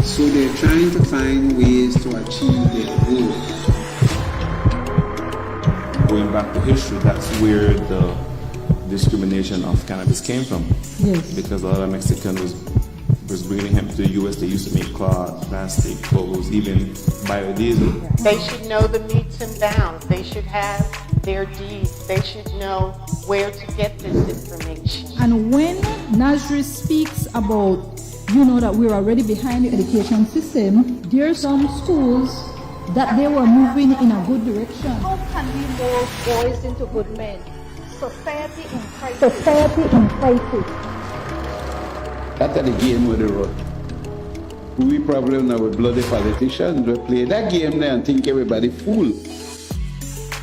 So they're trying to find ways to achieve their goal. Going back to history, that's where the discrimination of cannabis came from. Yes. Because a lot of Mexicans was bringing hemp to the U.S. They used to make cloth, plastic, clothes, even biodiesel. They should know the metes and bounds. They should have their deeds. They should know where to get this information. And when Nasri speaks about, that we're already behind the education system, there are some schools that they were moving in a good direction. How can we mold boys into good men? Society in crisis. That's the game with the road. We problem now with bloody politicians. We play that game there and think everybody fool.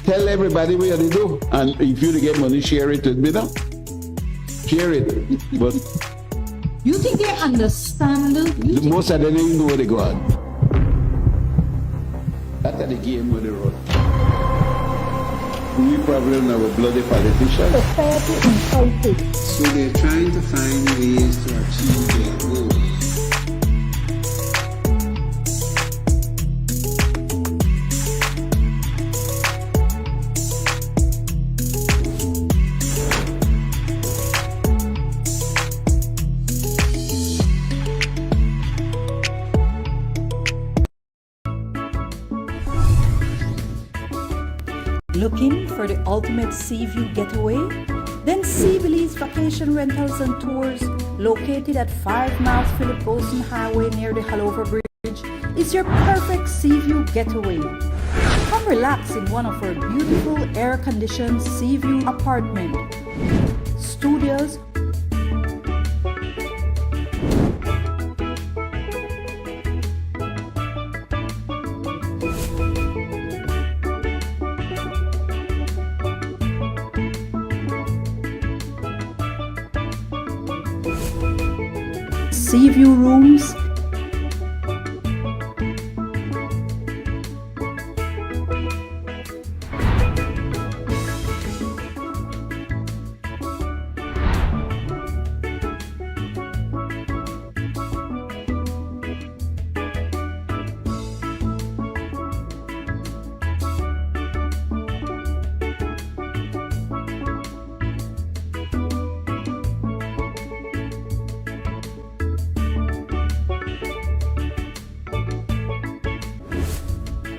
Tell everybody what you do. And if you get money, share it with me now. Share it. But You think they understand? most of them don't even know where they go on. That's the game with the road. We problem now with bloody politicians. Society in crisis. So they're trying to find ways to achieve their goals. Looking for the ultimate sea view getaway? Then Sea Belize Vacation Rentals and Tours, located at 5 miles Philip Golson Highway near the Halover Bridge, is your perfect sea view getaway. Come relax in one of our beautiful air-conditioned sea view apartment, studios, sea view rooms,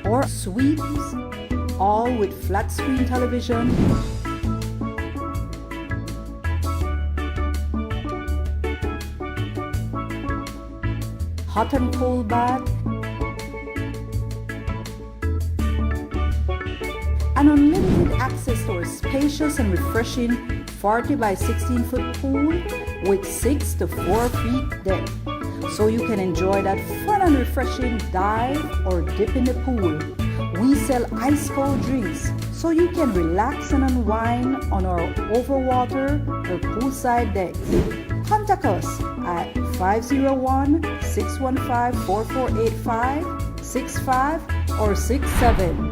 or suites, all with flat screen television, hot and cold bath, and unlimited access to a spacious and refreshing 40 by 16 foot pool with 6 to 4 feet depth. So you can enjoy that fun and refreshing dive or dip in the pool. We sell ice cold drinks, so you can relax and unwind on our overwater or poolside decks. Contact us at 501-615-4485, 65 or 67.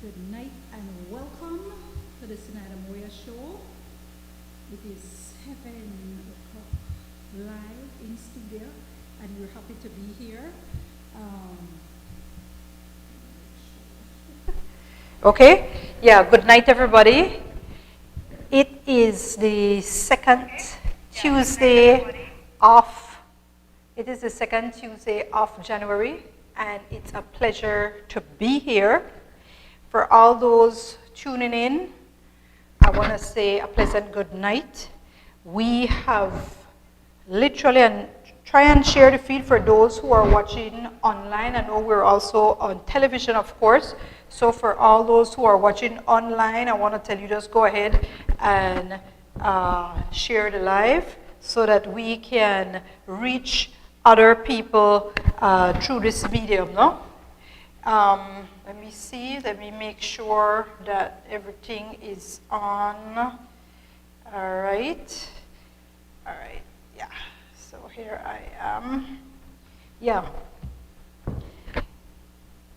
Good night, and welcome to the Zenaida Moya show. It is 7 o'clock live in studio, and we're happy to be here. Okay, yeah, good night everybody. It is the second Tuesday of January, and it's a pleasure to be here. For all those tuning in, I want to say a pleasant good night. We have literally, and try and share the feed for those who are watching online. I know we're also on television, of course. So for all those who are watching online, I want to tell you, just go ahead and share the live so that we can reach other people through this medium, no? Let me see, let me make sure that everything is on. All right, yeah, so here I am. Yeah,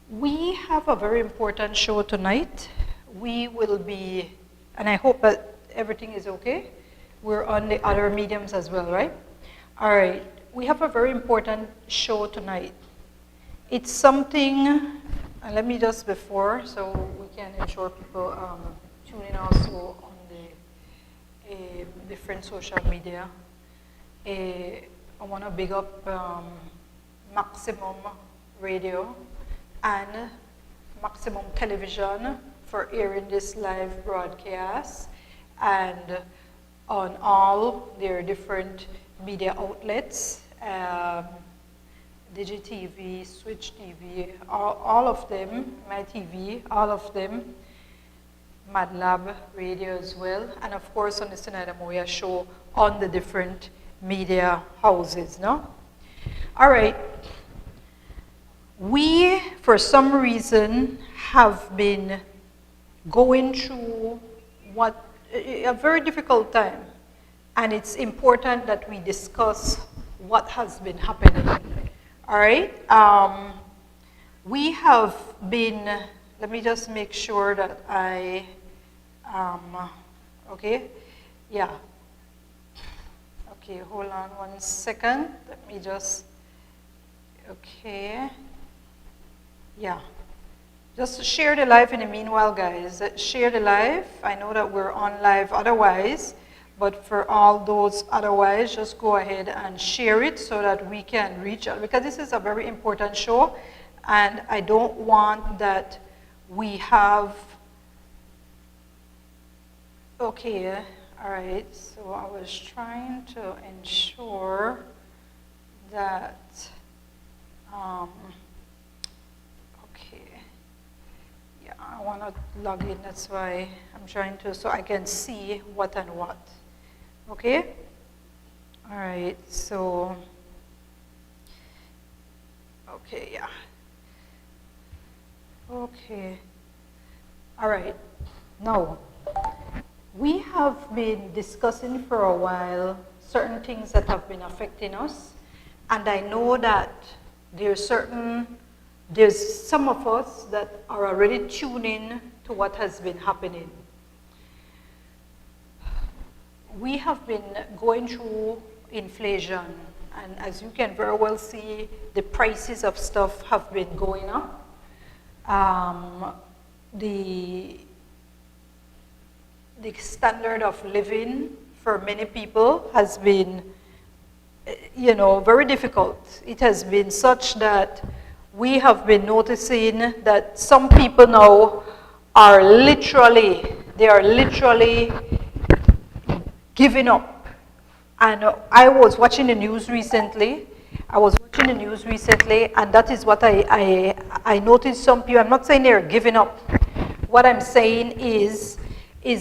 we have a very important show tonight. We will be And I hope that everything is okay. We're on the other mediums as well, right? All right, we have a very important show tonight. It's something, let me just before, so we can ensure people tune in also on the different social media. I want to big up Maximum Radio and Maximum Television for airing this live broadcast, and on all their different media outlets, DigiTV, Switch TV, all of them, My TV, all of them, Mad Lab Radio as well, and of course on the Zenaida Moya show on the different media houses, no? All right. We, for some reason, have been going through a very difficult time, and it's important that we discuss what has been happening. All right? We have been, let me just make sure that I, okay, yeah. Okay, hold on 1 second. Let me just, okay. Yeah. Just share the live in the meanwhile, guys. Share the live. I know that we're on live otherwise, but for all those otherwise, just go ahead and share it so that we can reach out, because this is a very important show, and I don't want that we have, okay, all right, so I was trying to ensure that, okay, yeah, I want to log in, that's why I'm trying to, so I can see what and what, okay? All right, so, okay, yeah. Okay, all right, now, we have been discussing for a while certain things that have been affecting us, and I know that there's some of us that are already tuning to what has been happening. We have been going through inflation, and as you can very well see, the prices of stuff have been going up. The standard of living for many people has been, you know, very difficult. It has been such that we have been noticing that some people now are literally giving up. And I was watching the news recently. And that is what I noticed some people. I'm not saying they're giving up. What I'm saying is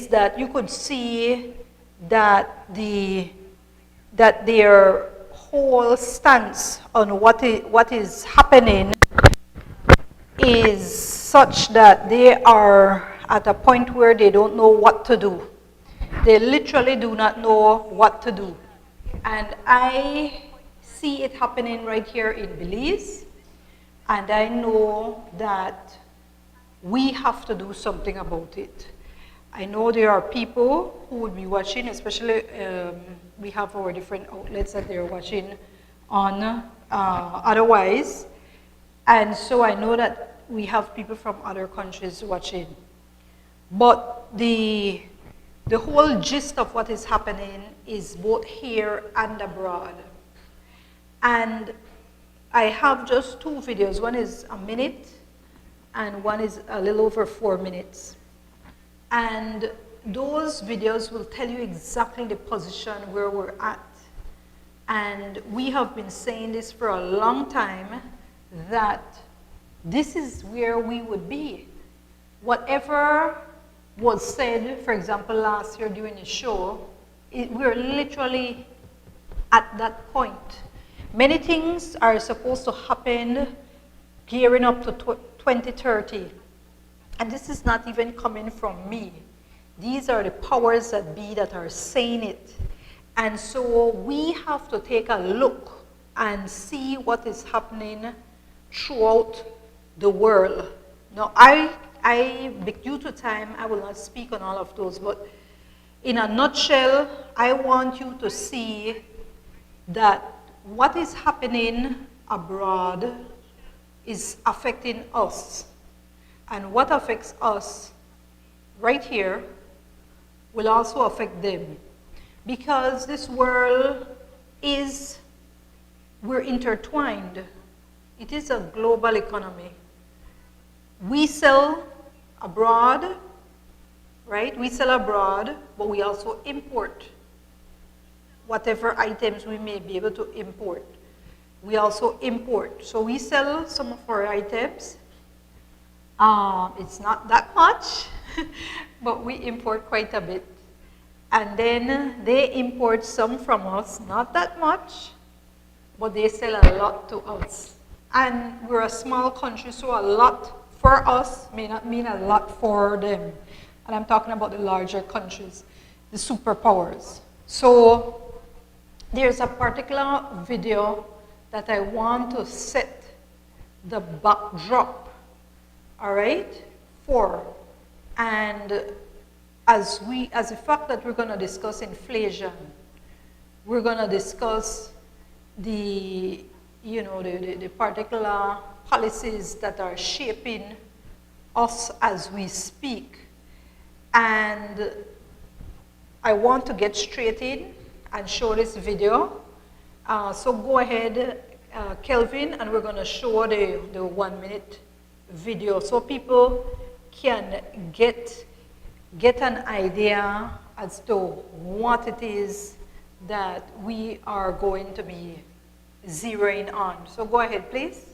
that you could see that their whole stance on what is happening is such that they are at a point where they don't know what to do. They literally do not know what to do. And I see it happening right here in Belize, and I know that we have to do something about it. I know there are people who would be watching, especially we have our different outlets that they're watching on otherwise. And so I know that we have people from other countries watching. But the whole gist of what is happening is both here and abroad. And I have just 2 videos. One is a minute, and one is a little over 4 minutes. And those videos will tell you exactly the position where we're at. And we have been saying this for a long time, that this is where we would be. Whatever was said, for example, last year during the show, we're literally at that point. Many things are supposed to happen gearing up to 2030. And this is not even coming from me. These are the powers that be that are saying it. And so we have to take a look and see what is happening throughout the world. Now, I due to time, I will not speak on all of those, but in a nutshell, I want you to see that what is happening abroad is affecting us. And what affects us right here will also affect them. Because this world we're intertwined. It is a global economy. We sell abroad, right? We sell abroad, but we also import whatever items we may be able to import. We also import. So we sell some of our items. It's not that much, but we import quite a bit. And then they import some from us, not that much, but they sell a lot to us. And we're a small country, so a lot for us may not mean a lot for them. And I'm talking about the larger countries, the superpowers. So there's a particular video that I want to set the backdrop, all right, for. And as the fact that we're going to discuss inflation, we're going to discuss the particular policies that are shaping us as we speak. And I want to get straight in and show this video. So go ahead, Kelvin, and we're going to show the 1 minute video so people can get an idea as to what it is that we are going to be zeroing on. So go ahead, please.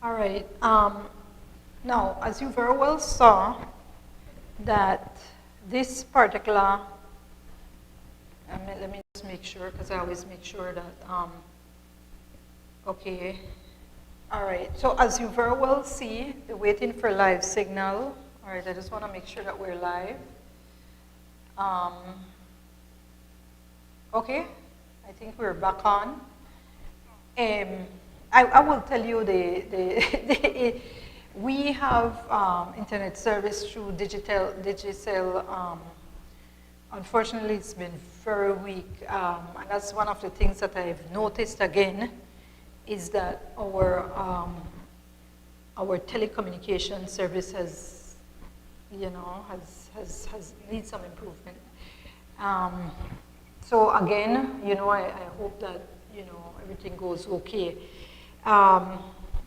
All right. Now, as you very well saw, that this particular, let me just make sure, because I always make sure that, okay. All right. So as you very well see, the waiting for live signal. All right. I just want to make sure that we're live. Okay. I think we're back on. I will tell you we have internet service through Digicel. Unfortunately, it's been very weak, and that's one of the things that I've noticed again, is that our telecommunication service has needs some improvement. So again, I hope that everything goes okay.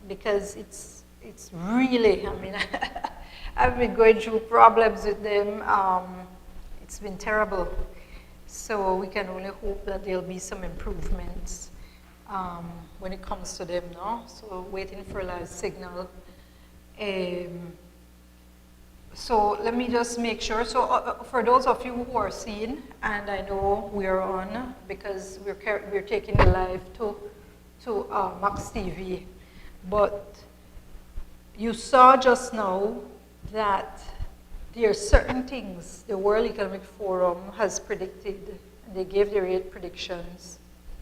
Because it's really, I've been going through problems with them. It's been terrible. So we can only hope that there'll be some improvements when it comes to them now. So waiting for a live signal. So let me just make sure. So for those of you who are seeing, and I know we are on because we're taking the live to to Max TV. But you saw just now that there are certain things the World Economic Forum has predicted, and they gave their 8 predictions.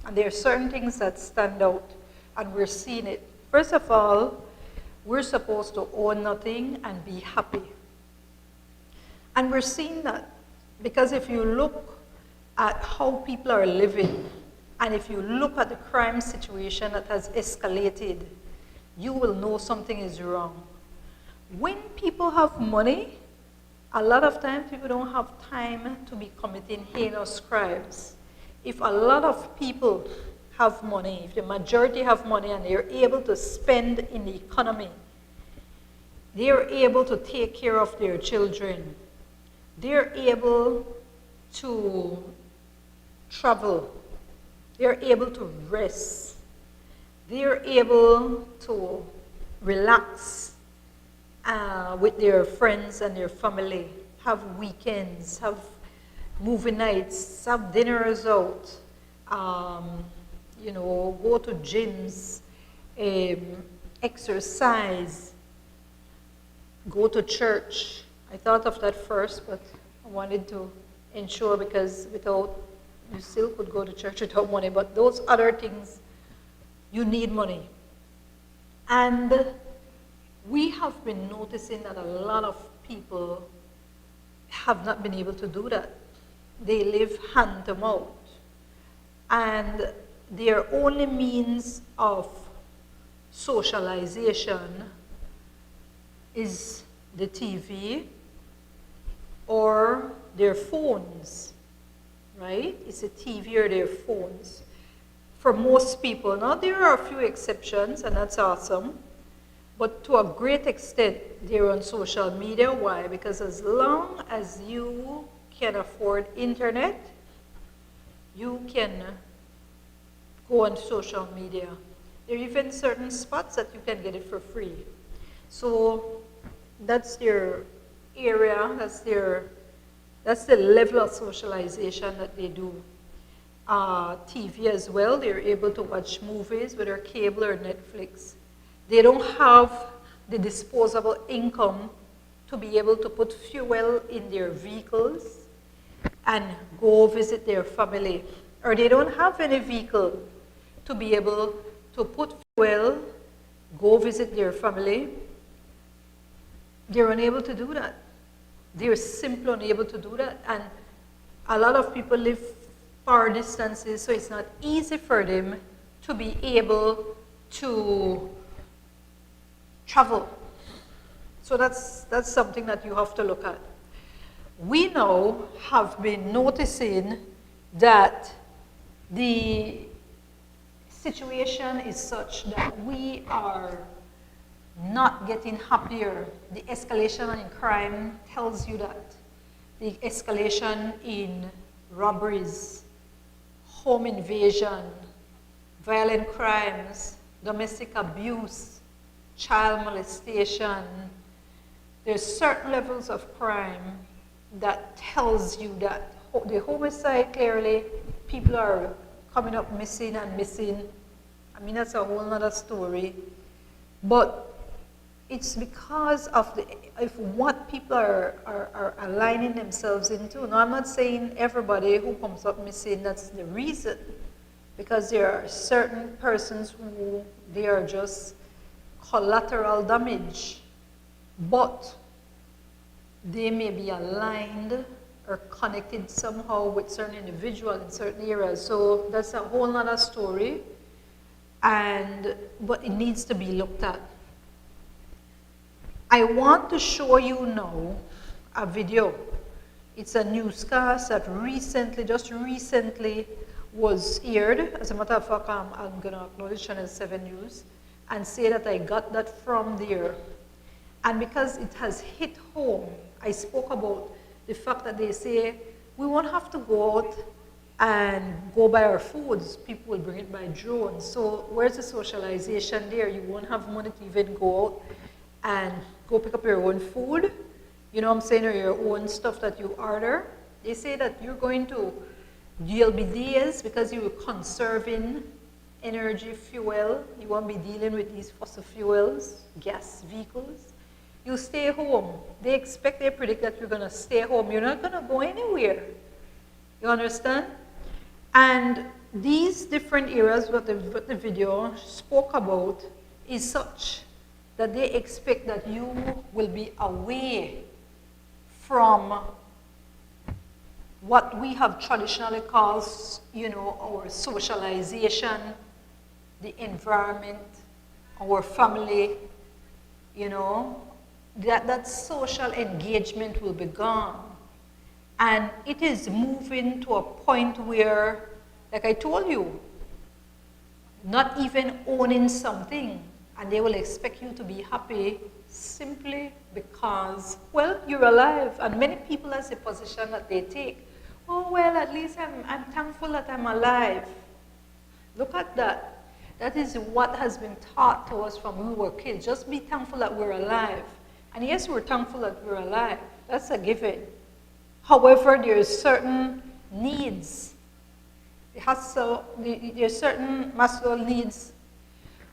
And there are certain things that stand out, and we're seeing it. First of all, we're supposed to own nothing and be happy. And we're seeing that because if you look at how people are living, and if you look at the crime situation that has escalated, you will know something is wrong. When people have money, a lot of times people don't have time to be committing heinous crimes. If a lot of people have money, if the majority have money and they're able to spend in the economy, they're able to take care of their children, they're able to travel, they're able to rest, they're able to relax with their friends and their family, have weekends, have movie nights, have dinners out, you know, go to gyms, exercise, go to church. I thought of that first, but I wanted to ensure, because without, you still could go to church without money, but those other things, you need money. And we have been noticing that a lot of people have not been able to do that. They live hand to mouth. And their only means of socialization is the TV or their phones, right? It's the TV or their phones. For most people, now there are a few exceptions, and that's awesome, but to a great extent, they're on social media. Why? Because as long as you can afford internet, you can go on social media. There are even certain spots that you can get it for free. So that's their area, that's the level of socialization that they do. TV as well, they're able to watch movies, whether cable or Netflix. They don't have the disposable income to be able to put fuel in their vehicles and go visit their family. Or they don't have any vehicle to be able to put fuel, go visit their family. They're unable to do that. They're simply unable to do that. And a lot of people live far distances, so it's not easy for them to be able to travel. So that's something that you have to look at. We now have been noticing that the situation is such that we are not getting happier. The escalation in crime tells you that. The escalation in robberies, home invasion, violent crimes, domestic abuse, child molestation. There's certain levels of crime that tells you that the homicide, clearly, people are coming up missing and missing. I mean, that's a whole other story. But it's because of what people are aligning themselves into. Now, I'm not saying everybody who comes up missing, that's the reason. Because there are certain persons who, they are just collateral damage. But they may be aligned or connected somehow with certain individuals in certain areas. So that's a whole other story. But it needs to be looked at. I want to show you now a video. It's a newscast that just recently was aired. As a matter of fact, I'm going to acknowledge Channel 7 News and say that I got that from there. And because it has hit home, I spoke about the fact that they say, we won't have to go out and go buy our foods. People will bring it by drone. So where's the socialization there? You won't have money to even go out and go pick up your own food, you know what I'm saying, or your own stuff that you order. They say that you'll be days because you're conserving energy fuel. You won't be dealing with these fossil fuels, gas vehicles. You stay home. They predict that you're going to stay home. You're not going to go anywhere. You understand? And these different areas, what the video spoke about, is such that they expect that you will be away from what we have traditionally called, our socialization, the environment, our family, that social engagement will be gone. And it is moving to a point where, like I told you, not even owning something, and they will expect you to be happy simply because, well, you're alive. And many people has a position that they take. Oh, well, at least I'm thankful that I'm alive. Look at that. That is what has been taught to us from when we were kids. Just be thankful that we're alive. And yes, we're thankful that we're alive. That's a given. However, there are certain needs. There are certain Maslow needs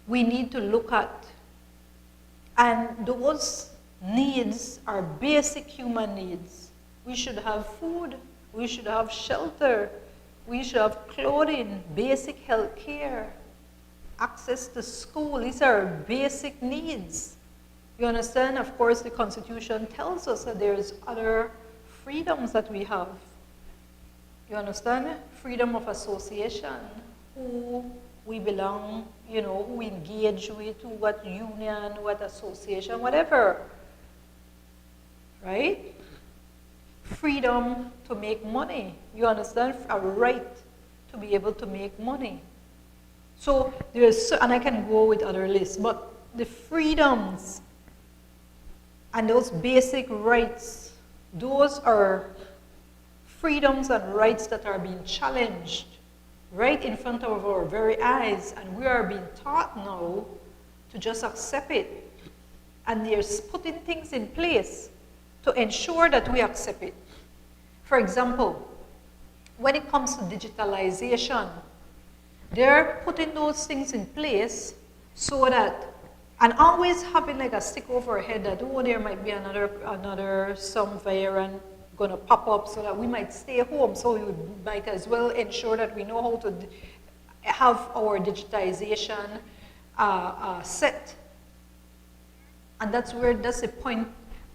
we need to look at. And those needs are basic human needs. We should have food. We should have shelter. We should have clothing, basic health care, access to school. These are basic needs. You understand? Of course, the Constitution tells us that there's other freedoms that we have. You understand? Freedom of association, who we belong, who we engage with, what union, what association, whatever. Right? Freedom to make money. You understand? A right to be able to make money. So there's, and I can go with other lists, but the freedoms and those basic rights, those are freedoms and rights that are being challenged right in front of our very eyes, and we are being taught now to just accept it. And they're putting things in place to ensure that we accept it. For example, when it comes to digitalization, they're putting those things in place so that, and always having like a stick over our head that, oh, there might be some variant going to pop up so that we might stay home. So we might as well ensure that we know how to have our digitization set. And that's the point.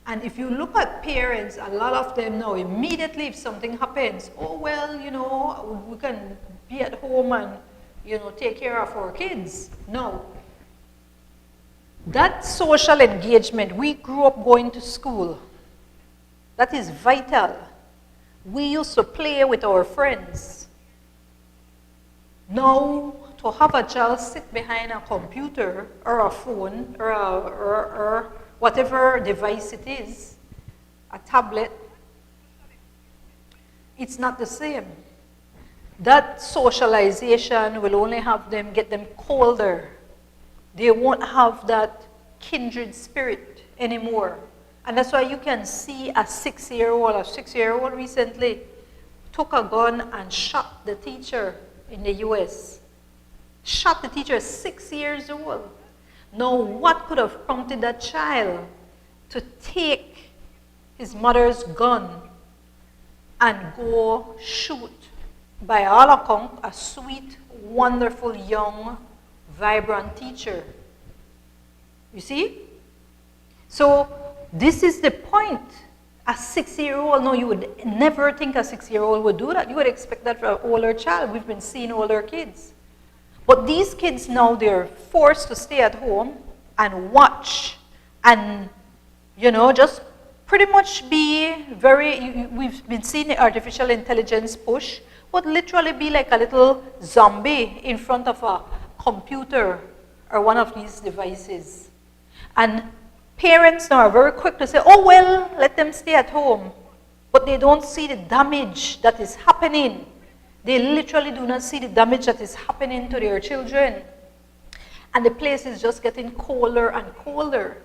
And if you look at parents, a lot of them now, immediately if something happens, oh, well, we can be at home and, take care of our kids. No. That social engagement, we grew up going to school. That is vital. We used to play with our friends. Now, to have a child sit behind a computer or a phone or whatever device it is, a tablet, it's not the same. That socialization will only get them colder. They won't have that kindred spirit anymore. And that's why you can see a 6-year-old recently took a gun and shot the teacher in the US. Shot the teacher, 6 years old. Now, what could have prompted that child to take his mother's gun and go shoot, by all accounts, a sweet, wonderful, young, vibrant teacher? You see? So, this is the point. A 6-year-old, no, you would never think a 6-year-old would do that. You would expect that for an older child. We've been seeing older kids. But these kids now, they're forced to stay at home and watch and, just pretty much be we've been seeing the artificial intelligence push, but literally be like a little zombie in front of a computer or one of these devices. And parents now are very quick to say, oh, well, let them stay at home. But they don't see the damage that is happening. They literally do not see the damage that is happening to their children. And the place is just getting colder and colder.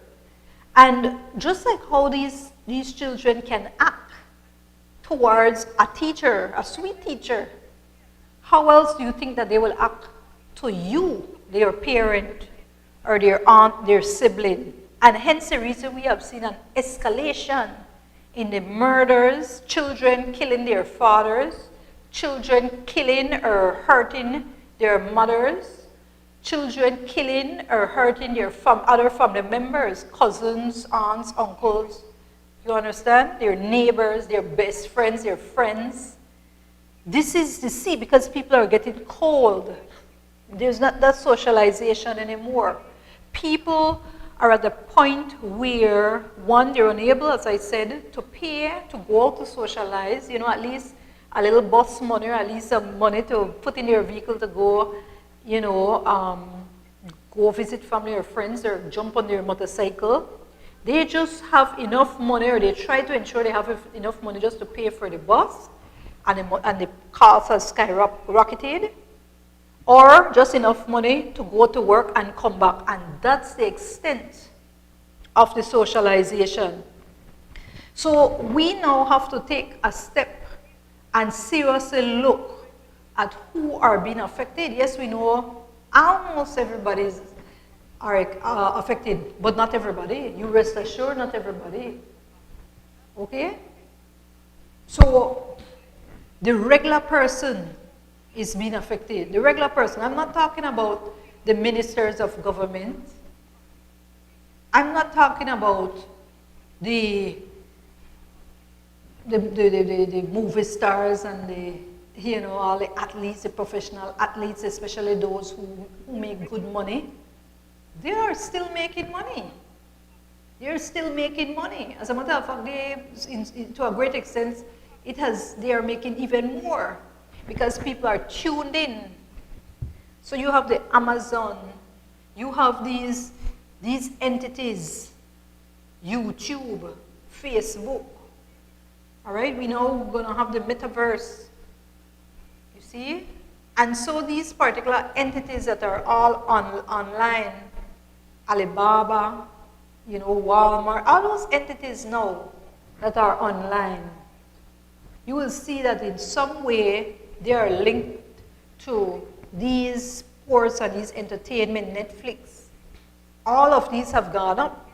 And just like how these children can act towards a teacher, a sweet teacher, how else do you think that they will act to you, their parent, or their aunt, their sibling. And hence the reason we have seen an escalation in the murders, children killing their fathers, children killing or hurting their mothers, children killing or hurting their other family members, cousins, aunts, uncles. You understand? Their neighbors, their best friends, their friends. This is the sea because people are getting cold. There's not that socialization anymore. People are at the point where, one, they're unable, as I said, to pay, to go out to socialize, you know, at least a little bus money or at least some money to put in their vehicle to go, you know, go visit family or friends or jump on their motorcycle. They just have enough money, or they try to ensure they have enough money just to pay for the bus, and the costs have skyrocketed, or just enough money to go to work and come back. And that's the extent of the socialization. So we now have to take a step and seriously look at who are being affected. Yes, we know almost everybody are affected, but not everybody. You rest assured, not everybody. Okay? So the regular person is being affected. The regular person. I'm not talking about the ministers of government. I'm not talking about the movie stars and the, you know, all the athletes, the professional athletes, especially those who make good money. They are still making money. They're still making money. As a matter of fact, to a great extent, they are making even more because people are tuned in. So you have the Amazon, you have these entities, YouTube, Facebook. All right, we know we're going to have the metaverse. You see? And so these particular entities that are all online, Alibaba, you know, Walmart, all those entities now that are online, you will see that in some way they are linked to these sports and these entertainment, Netflix. All of these have gone up.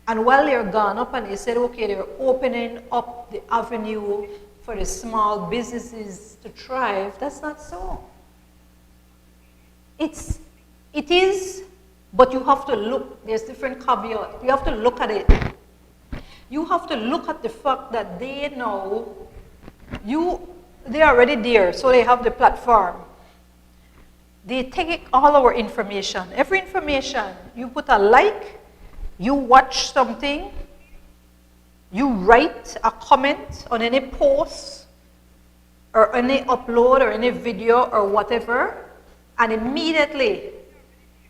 And while they're gone up and they said, okay, they're opening up the avenue for the small businesses to thrive, that's not so. It is, but you have to look. There's different caveats. You have to look at it. You have to look at the fact that they know they're already there, so they have the platform. They take all our information, every information. You put a like, you watch something, you write a comment on any post, or any upload, or any video, or whatever, and immediately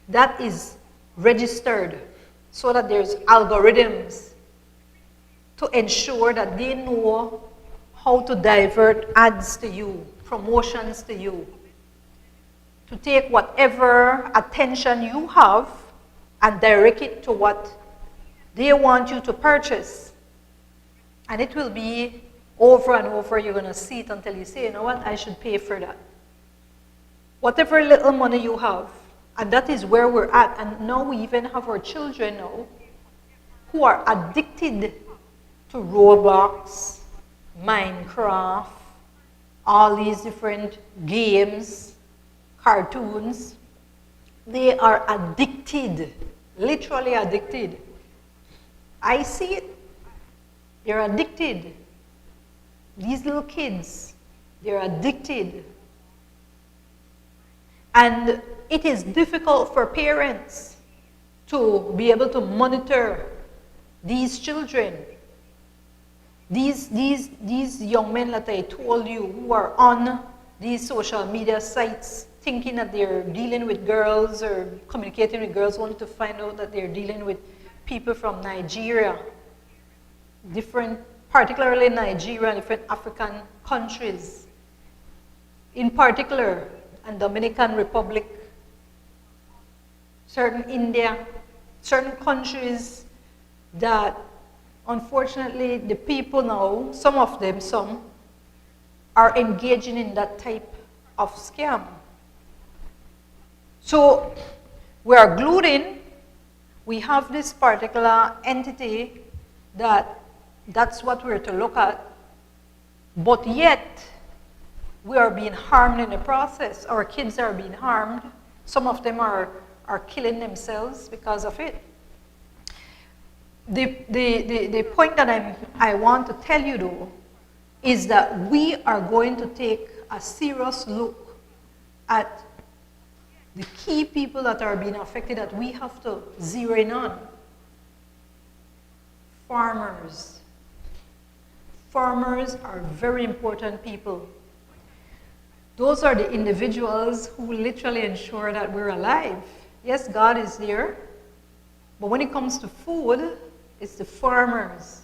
that is registered so that there's algorithms to ensure that they know how to divert ads to you, promotions to you, to take whatever attention you have and direct it to what they want you to purchase. And it will be over and over. You're going to see it until you say, you know what, I should pay for that. Whatever little money you have, and that is where we're at. And now we even have our children now who are addicted to Roblox, Minecraft, all these different games, cartoons. They are addicted, literally addicted. I see it. They're addicted. These little kids, they're addicted. And it is difficult for parents to be able to monitor these children. These young men that I told you who are on these social media sites thinking that they're dealing with girls or communicating with girls, only to find out that they're dealing with people from Nigeria, particularly Nigeria and different African countries. In particular, and Dominican Republic, certain India, certain countries that unfortunately the people now, some are engaging in that type of scam. So we are glued in. We have this particular entity that's what we're to look at. But yet, we are being harmed in the process. Our kids are being harmed. Some of them are killing themselves because of it. The point that I want to tell you though is that we are going to take a serious look at the key people that are being affected that we have to zero in on. Farmers. Farmers are very important people. Those are the individuals who literally ensure that we're alive. Yes, God is there, but when it comes to food, it's the farmers.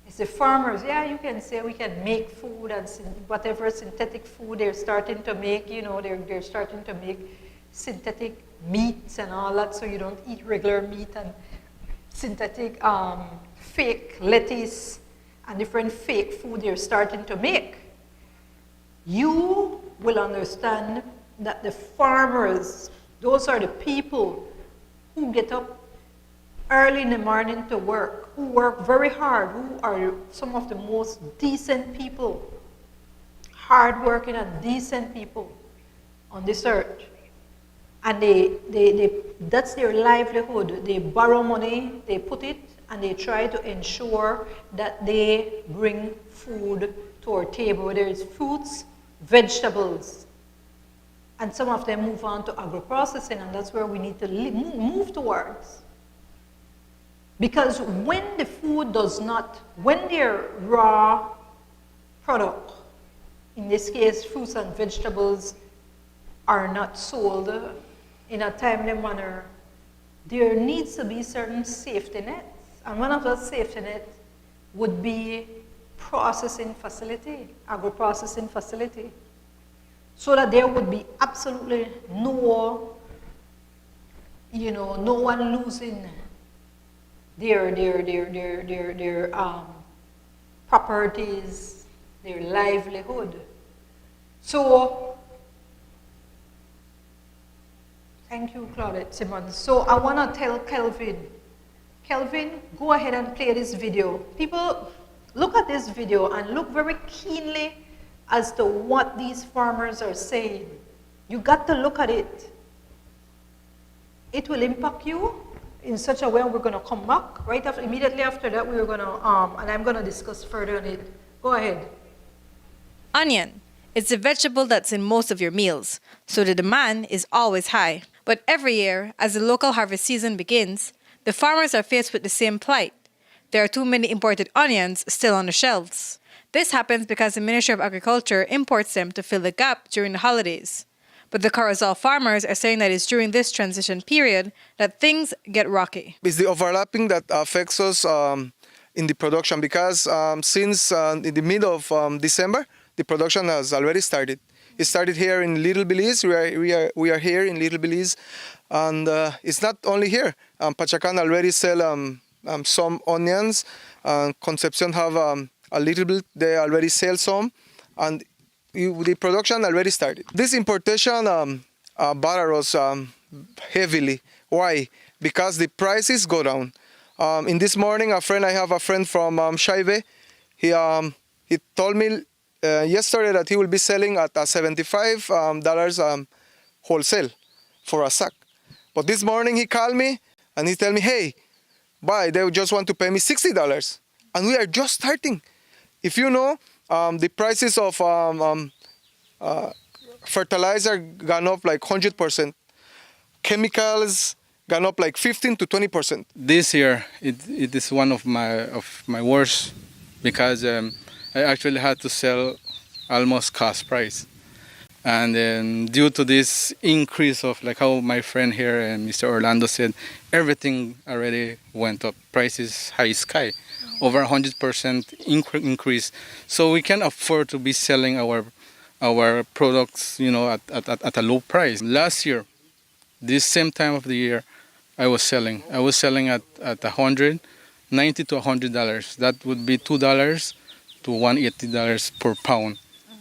It's the farmers. Yeah, you can say we can make food and whatever synthetic food they're starting to make, you know, they're starting to make synthetic meats and all that, so you don't eat regular meat, and synthetic fake lettuce and different fake food they're starting to make. You will understand that the farmers, those are the people who get up early in the morning to work, who work very hard, who are some of the most decent people, hardworking and decent people on this earth. And that's their livelihood. They borrow money, they put it, and they try to ensure that they bring food to our table, whether it's fruits, vegetables. And some of them move on to agro-processing, and that's where we need to move towards. Because when the food does not, when their raw product, in this case fruits and vegetables, are not sold in a timely manner, there needs to be certain safety nets. And one of those safety nets would be processing facility, agro-processing facility, so that there would be absolutely no one losing their properties, their livelihood. So, thank you, Claudette Simmons. So I want to tell Kelvin, go ahead and play this video. People, look at this video and look very keenly as to what these farmers are saying. You got to look at it. It will impact you in such a way, and we're going to come back right after, immediately after that. We're going to, and I'm going to discuss further on it. Go ahead. Onion. It's a vegetable that's in most of your meals, so the demand is always high. But every year, as the local harvest season begins, the farmers are faced with the same plight. There are too many imported onions still on the shelves. This happens because the Ministry of Agriculture imports them to fill the gap during the holidays. But the Corozal farmers are saying that it's during this transition period that things get rocky. It's the overlapping that affects us in the production, because since in the middle of December, the production has already started. It started here in Little Belize. We are here in Little Belize, and it's not only here. Pachacan already sell some onions. Concepcion have a little bit. They already sell some, and the production already started. This importation bother us heavily. Why? Because the prices go down. In this morning, I have a friend from Shaive. He told me yesterday that he will be selling at $75 wholesale for a sack. But this morning he called me and he told me, hey, they just want to pay me $60. And we are just starting. If you know, the prices of fertilizer gone up like 100%. Chemicals gone up like 15 to 20%. This year, it is one of my worst, because I actually had to sell almost cost price. And due to this increase of, like how my friend here and Mr. Orlando said, everything already went up. Prices high sky, over 100% increase. So we can't afford to be selling our products, at a low price. Last year, this same time of the year, I was selling at $190 to $100. That would be $2 to $180 per pound.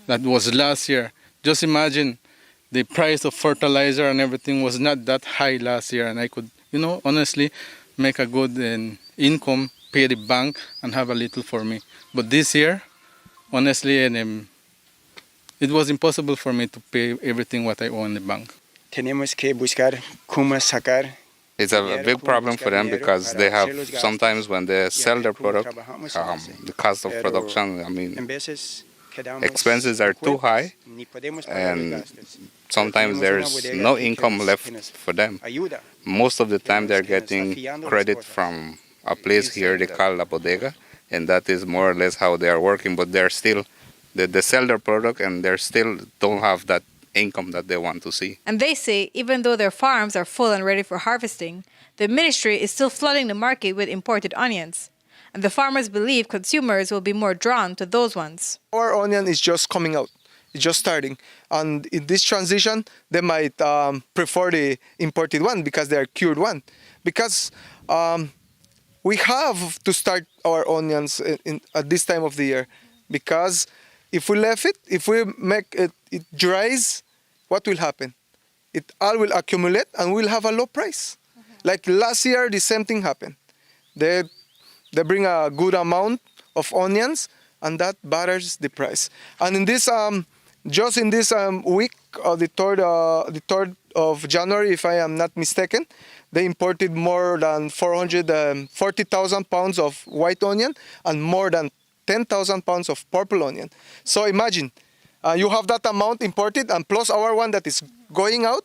That was last year. Just imagine the price of fertilizer and everything was not that high last year, and I could, honestly make a good income, pay the bank, and have a little for me. But this year, honestly, it was impossible for me to pay everything what I owe in the bank. Tenemos que buscar cómo sacar. It's a big problem for them because they have sometimes when they sell their product, the cost of production, expenses are too high, and sometimes there's no income left for them. Most of the time they're getting credit from a place here they call La Bodega, and that is more or less how they are working, but they're still, they sell their product and they still don't have that income that they want to see. And they say even though their farms are full and ready for harvesting, the ministry is still flooding the market with imported onions. And the farmers believe consumers will be more drawn to those ones. Our onion is just coming out. It's just starting. And in this transition, they might prefer the imported one because they are cured one. Because we have to start our onions at this time of the year. Because if we left it, if we make it dries, what will happen? It all will accumulate and we'll have a low price. Like last year, the same thing happened. They bring a good amount of onions, and that batters the price. And in this, just in this week, the 3rd of January, if I am not mistaken, they imported more than 440,000 pounds of white onion and more than 10,000 pounds of purple onion. So imagine, you have that amount imported and plus our one that is going out,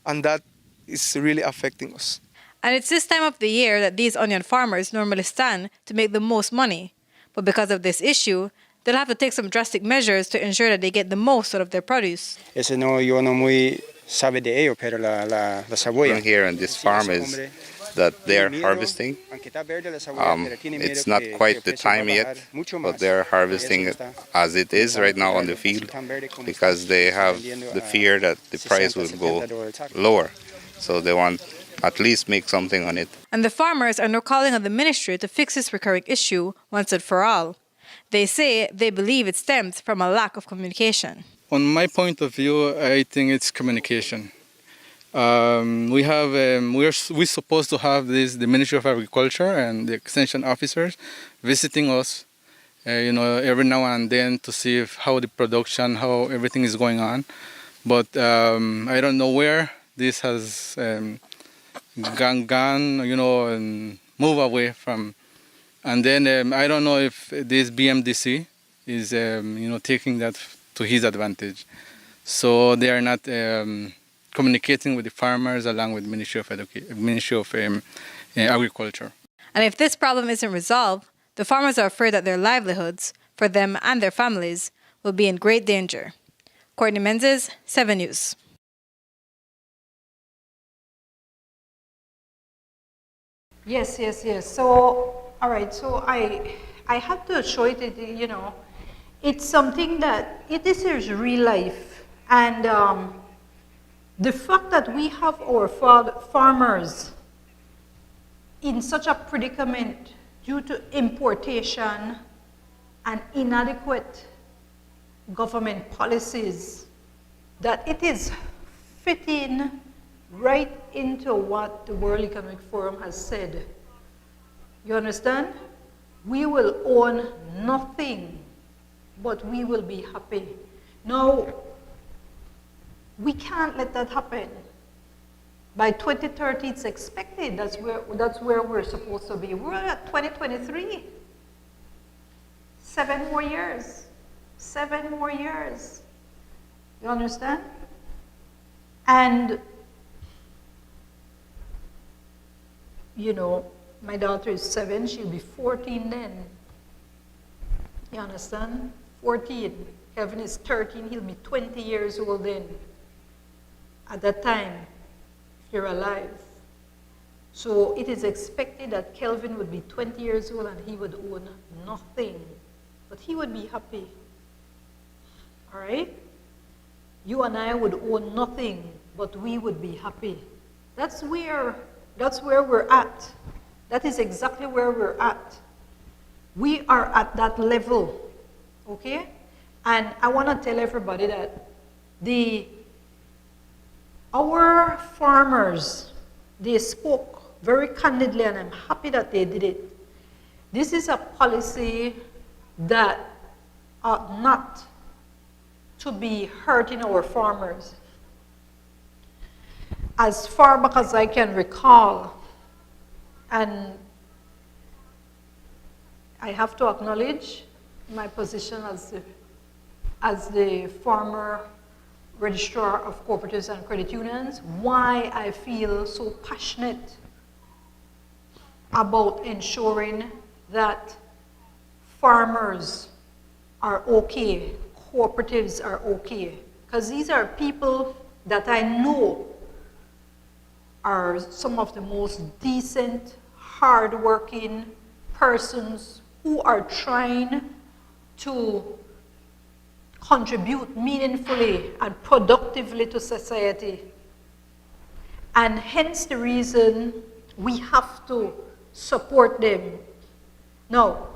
and that is really affecting us. And it's this time of the year that these onion farmers normally stand to make the most money. But because of this issue, they'll have to take some drastic measures to ensure that they get the most out of their produce. Here in this farm is that they're harvesting. It's not quite the time yet, but they're harvesting it as it is right now on the field because they have the fear that the price will go lower. So they want at least make something on it. And the farmers are now calling on the ministry to fix this recurring issue once and for all. They say they believe it stems from a lack of communication. On my point of view, I think it's communication. We're supposed to have the Ministry of Agriculture and the extension officers visiting us, every now and then to see how the production, how everything is going on. But I don't know where this has gone, and move away from. And then I don't know if this BMDC is, taking that to his advantage. So they are not communicating with the farmers along with Ministry of Agriculture. And if this problem isn't resolved, the farmers are afraid that their livelihoods, for them and their families, will be in great danger. Courtney Menzies, 7 News. Yes. So, all right, so I have to show it, it's something that, this is real life. And the fact that we have our farmers in such a predicament due to importation and inadequate government policies, that it is fitting right into what the World Economic Forum has said. You understand? We will own nothing, but we will be happy. Now, we can't let that happen. By 2030, it's expected. That's where we're supposed to be. We're at 2023. 7 more years. 7 more years. You understand? And my daughter is 7, she'll be 14 then. You understand? 14. Kevin is 13, he'll be 20 years old then. At that time, if you're alive. So it is expected that Kelvin would be 20 years old and he would own nothing. But he would be happy. All right? You and I would own nothing, but we would be happy. That's where we're at. That is exactly where we're at. We are at that level, okay? And I want to tell everybody that the our farmers, they spoke very candidly, and I'm happy that they did it. This is a policy that ought not to be hurting our farmers. As far back as I can recall, and I have to acknowledge my position as the former registrar of cooperatives and credit unions, why I feel so passionate about ensuring that farmers are okay, cooperatives are okay. Because these are people that I know are some of the most decent, hardworking persons who are trying to contribute meaningfully and productively to society. And hence the reason we have to support them. Now,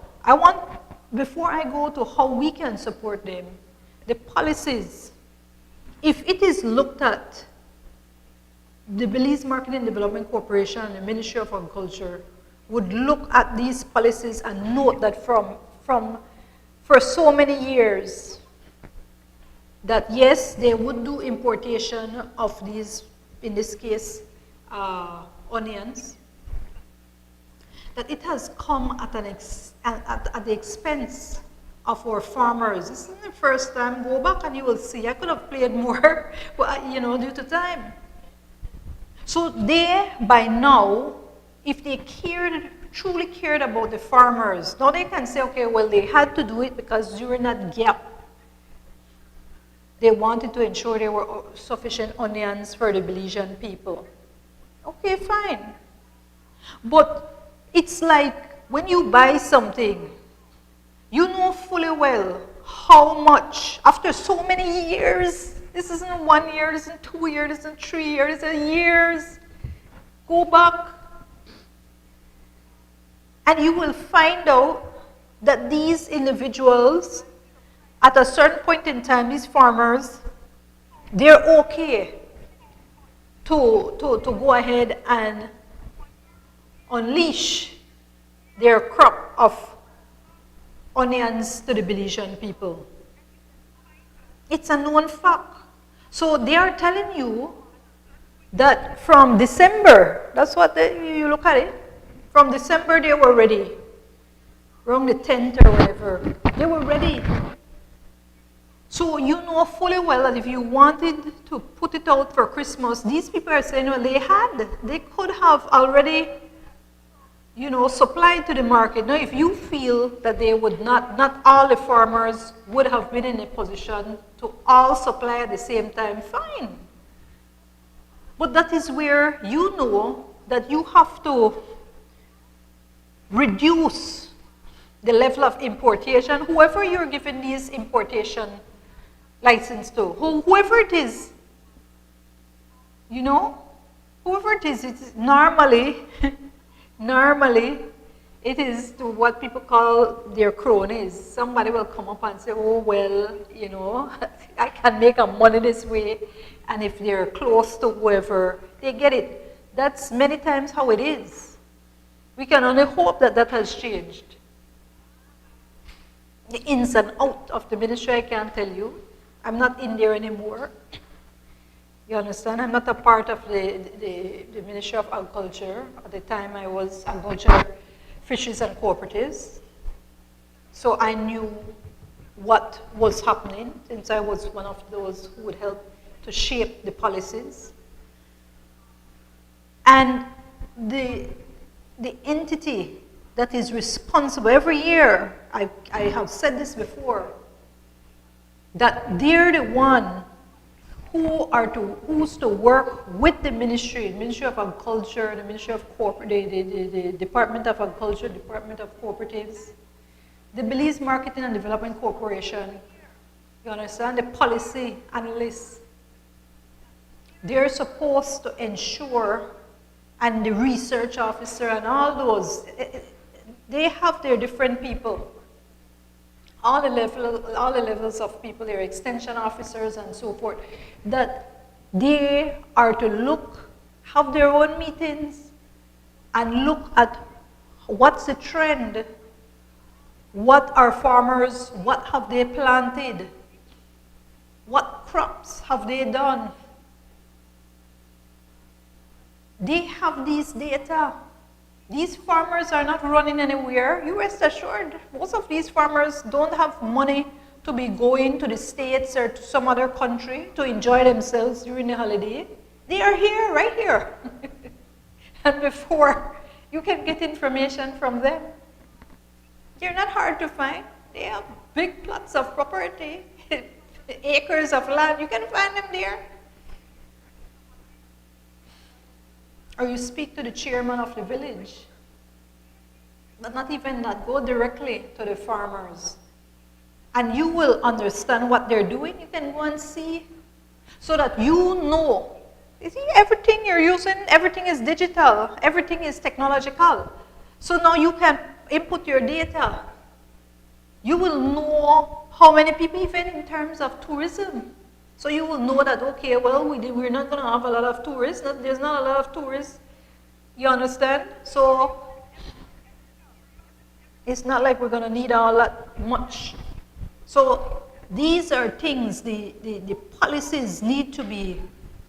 before I go to how we can support them, the policies, if it is looked at, the Belize Market and Development Corporation and the Ministry of Agriculture would look at these policies and note that for so many years, that yes, they would do importation of these, in this case, onions, that it has come at the expense of our farmers. This isn't the first time. Go back and you will see. I could have played more, but, due to time. So they, by now, if they truly cared about the farmers, now they can say, okay, well, they had to do it because during that gap, they wanted to ensure there were sufficient onions for the Belizean people. Okay, fine. But it's like when you buy something, you know fully well how much, after so many years, this isn't 1 year, this isn't 2 years, this isn't 3 years, this is years. Go back and you will find out that these individuals, at a certain point in time, these farmers, they're okay to go ahead and unleash their crop of onions to the Belizean people. It's a known fact. So they are telling you that from December, that's what you look at it, from December they were ready. Around the 10th or whatever, they were ready. So you know fully well that if you wanted to put it out for Christmas, these people are saying, well, they could have already, supplied to the market. Now, if you feel that they would not all the farmers would have been in a position to all supply at the same time, fine. But that is where you know that you have to reduce the level of importation, whoever you're giving these importation license to, whoever it is, whoever it is, it's normally it is to what people call their cronies. Somebody will come up and say, oh, well, I can make a money this way. And if they're close to whoever, they get it. That's many times how it is. We can only hope that that has changed. The ins and out of the ministry, I can't tell you. I'm not in there anymore. You understand? I'm not a part of the Ministry of Agriculture. At the time, I was Agriculture, Fisheries and Cooperatives. So I knew what was happening, since I was one of those who would help to shape the policies. And the entity that is responsible every year, I have said this before, that they're the one who's to work with the Ministry of Agriculture, the Ministry of the Department of Agriculture, Department of Cooperatives, the Belize Marketing and Development Corporation, you understand, the policy analysts. They're supposed to ensure, and the research officer and all those, they have their different people. All the levels of people, their extension officers and so forth, that They are to have their own meetings and look at what's the trend, what are farmers, what have they planted, what crops have they done. They have these data. These farmers are not running anywhere. You rest assured, most of these farmers don't have money to be going to the States or to some other country to enjoy themselves during the holiday. They are here, right here. And before, you can get information from them. They're not hard to find. They have big plots of property, acres of land. You can find them there. Or you speak to the chairman of the village. But not even that, go directly to the farmers. And you will understand what they're doing. You can go and see so that you know. You see, everything you're using, everything is digital, everything is technological. So now you can input your data. You will know how many people, even in terms of tourism. So you will know that, okay, well, we're not going to have a lot of tourists. There's not a lot of tourists. You understand? So it's not like we're going to need all that much. So these are things, the policies need to be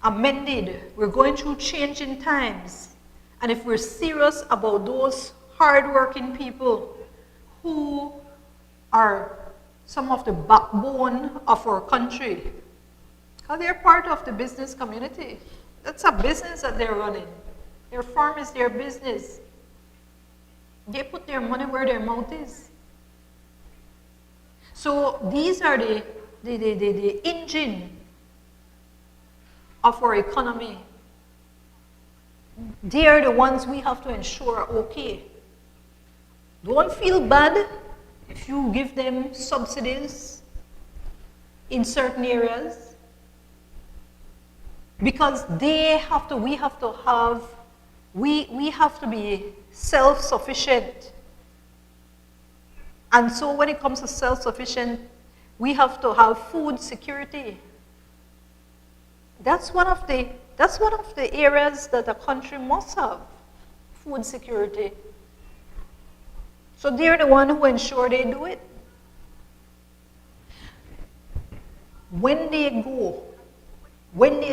amended. We're going through changing times. And if we're serious about those hardworking people who are some of the backbone of our country, they're part of the business community. That's a business that they're running. Their farm is their business. They put their money where their mouth is. So these are the engine of our economy. They are the ones we have to ensure, okay, don't feel bad if you give them subsidies in certain areas, because we have to be self-sufficient. And so when it comes to self-sufficient, we have to have food security. That's one of the areas that a country must have, food security. So they're the one who ensure they do it. When they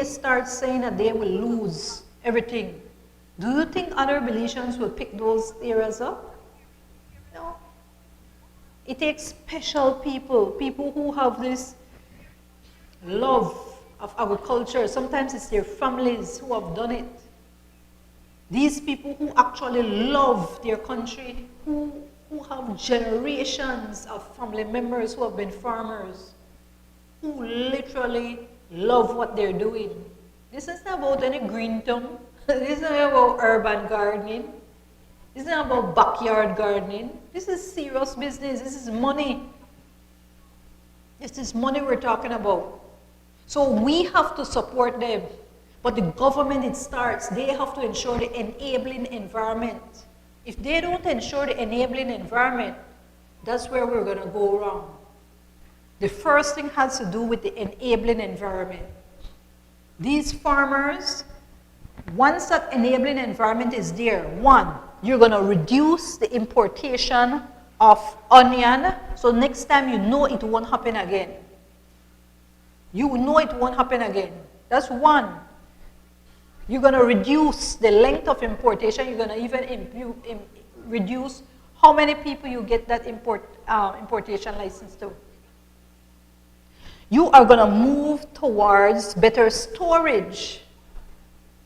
start saying that they will lose everything, do you think other Belizeans will pick those areas up? No. It takes special people who have this love of agriculture. Sometimes it's their families who have done it. These people who actually love their country, who have generations of family members who have been farmers, who literally love what they're doing. This is not about any green thumb. This is not about urban gardening. This is not about backyard gardening. This is serious business. This is money. This is money we're talking about. So we have to support them. But the government, they have to ensure the enabling environment. If they don't ensure the enabling environment, that's where we're going to go wrong. The first thing has to do with the enabling environment. These farmers, once that enabling environment is there, one, you're going to reduce the importation of onion, so next time you know it won't happen again. You know it won't happen again. That's one. You're going to reduce the length of importation. You're going to even reduce how many people you get that importation license to. You are going to move towards better storage.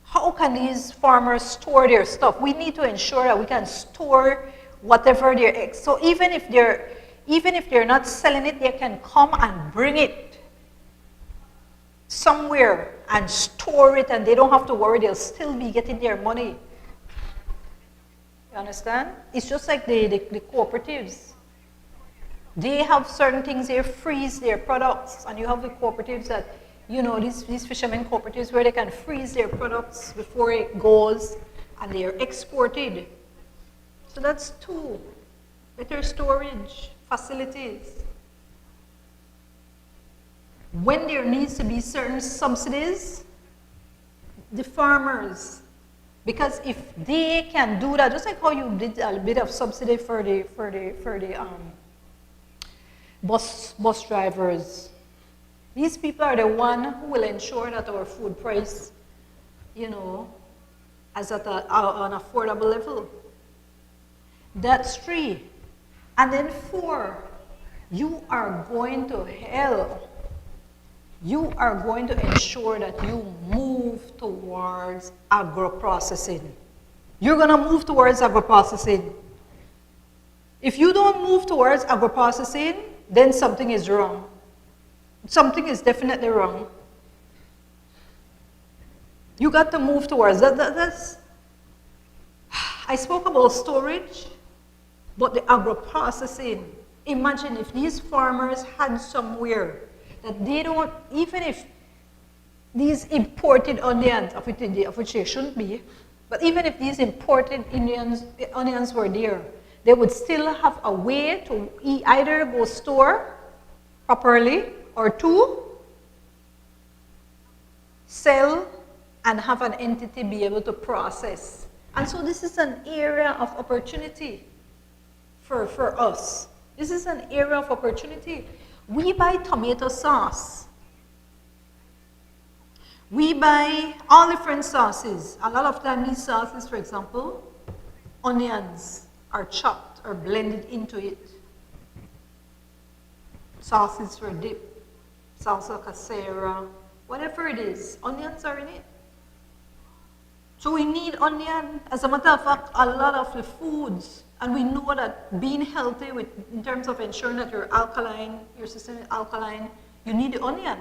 How can these farmers store their stuff? We need to ensure that we can store whatever they're. So even if they're not selling it, they can come and bring it somewhere and store it, and they don't have to worry. They'll still be getting their money. You understand? It's just like the cooperatives. They have certain things, they freeze their products, and you have the cooperatives that, you know, these fishermen cooperatives where they can freeze their products before it goes, and they are exported. So that's two. Better storage facilities. When there needs to be certain subsidies, the farmers, because if they can do that, just like how you did a bit of subsidy for the bus drivers, these people are the one who will ensure that our food price, you know, is at an affordable level. That's 3. And then 4, you are going to hell. You are going to ensure that you move towards agro-processing. You're going to move towards agro-processing. If you don't move towards agro-processing, then something is wrong. Something is definitely wrong. You got to move towards that. That's, I spoke about storage, but the agro-processing. Imagine if these farmers had somewhere that they don't, even if these imported onions, of which they shouldn't be, but even if these imported onions were there, they would still have a way to either go store properly, or 2, sell and have an entity be able to process. And so this is an area of opportunity for us. This is an area of opportunity. We buy tomato sauce. We buy all different sauces. A lot of time these sauces, for example, onions are chopped or blended into it. Sauces for dip, salsa casera, whatever it is, onions are in it. So we need onion. As a matter of fact, a lot of the foods, and we know that being healthy in terms of ensuring that you're alkaline, your system is alkaline, you need the onion.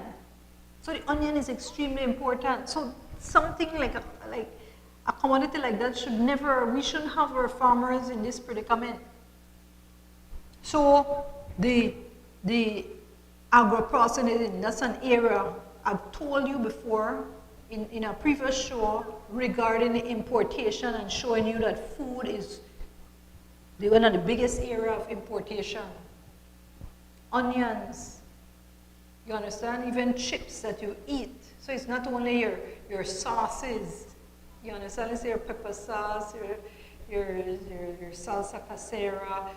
So the onion is extremely important. So something like a commodity like that we shouldn't have our farmers in this predicament. So the agro-processing, that's an area I've told you before in a previous show regarding the importation and showing you that food is one of the biggest area of importation. Onions, you understand? Even chips that you eat. So it's not only your sauces, you understand? It's your pepper sauce, your salsa casera,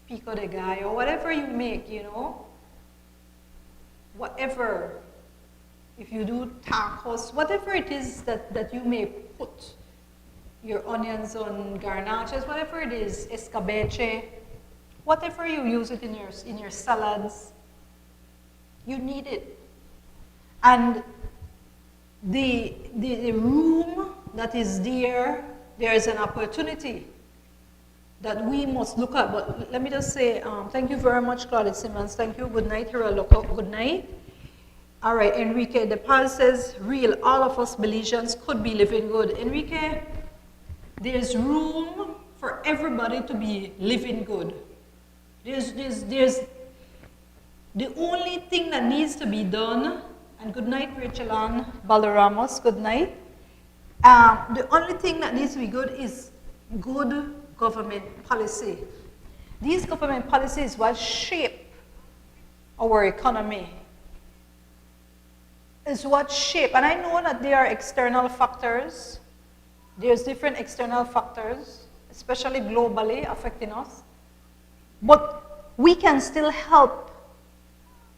pico de gallo, whatever you make, you know. Whatever, if you do tacos, whatever it is that you may put your onions on garnaches, whatever it is, escabeche, whatever you use it in your salads, you need it. And the room that is there is an opportunity that we must look at. But let me just say, thank you very much, Claudette Simmons. Thank you. Good night, Hero. Good night. All right, Enrique De Paz says, real, all of us Belizeans could be living good. Enrique, there's room for everybody to be living good. There's the only thing that needs to be done, and good night, Rachel Ann Balderramos, good night. The only thing that needs to be good is good government policy. These government policies will shape our economy. Is what shape, and I know that there are external factors. There's different external factors, especially globally affecting us. But we can still help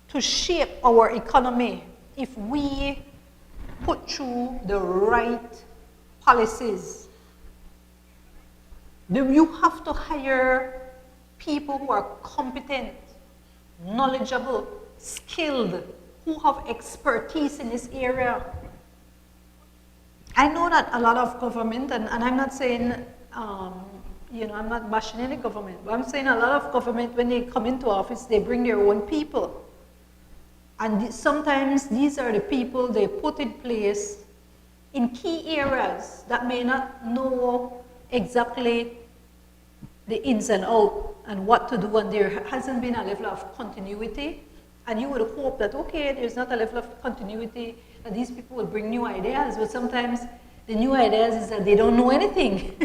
to shape our economy if we put through the right policies. You have to hire people who are competent, knowledgeable, skilled, who have expertise in this area. I know that a lot of government, and I'm not saying, you know, I'm not bashing any government, but I'm saying a lot of government, when they come into office, they bring their own people. And sometimes these are the people they put in place in key areas that may not know exactly the ins and outs and what to do, and there hasn't been a level of continuity. And you would hope that, okay, there's not a level of continuity, that these people will bring new ideas, but sometimes the new ideas is that they don't know anything.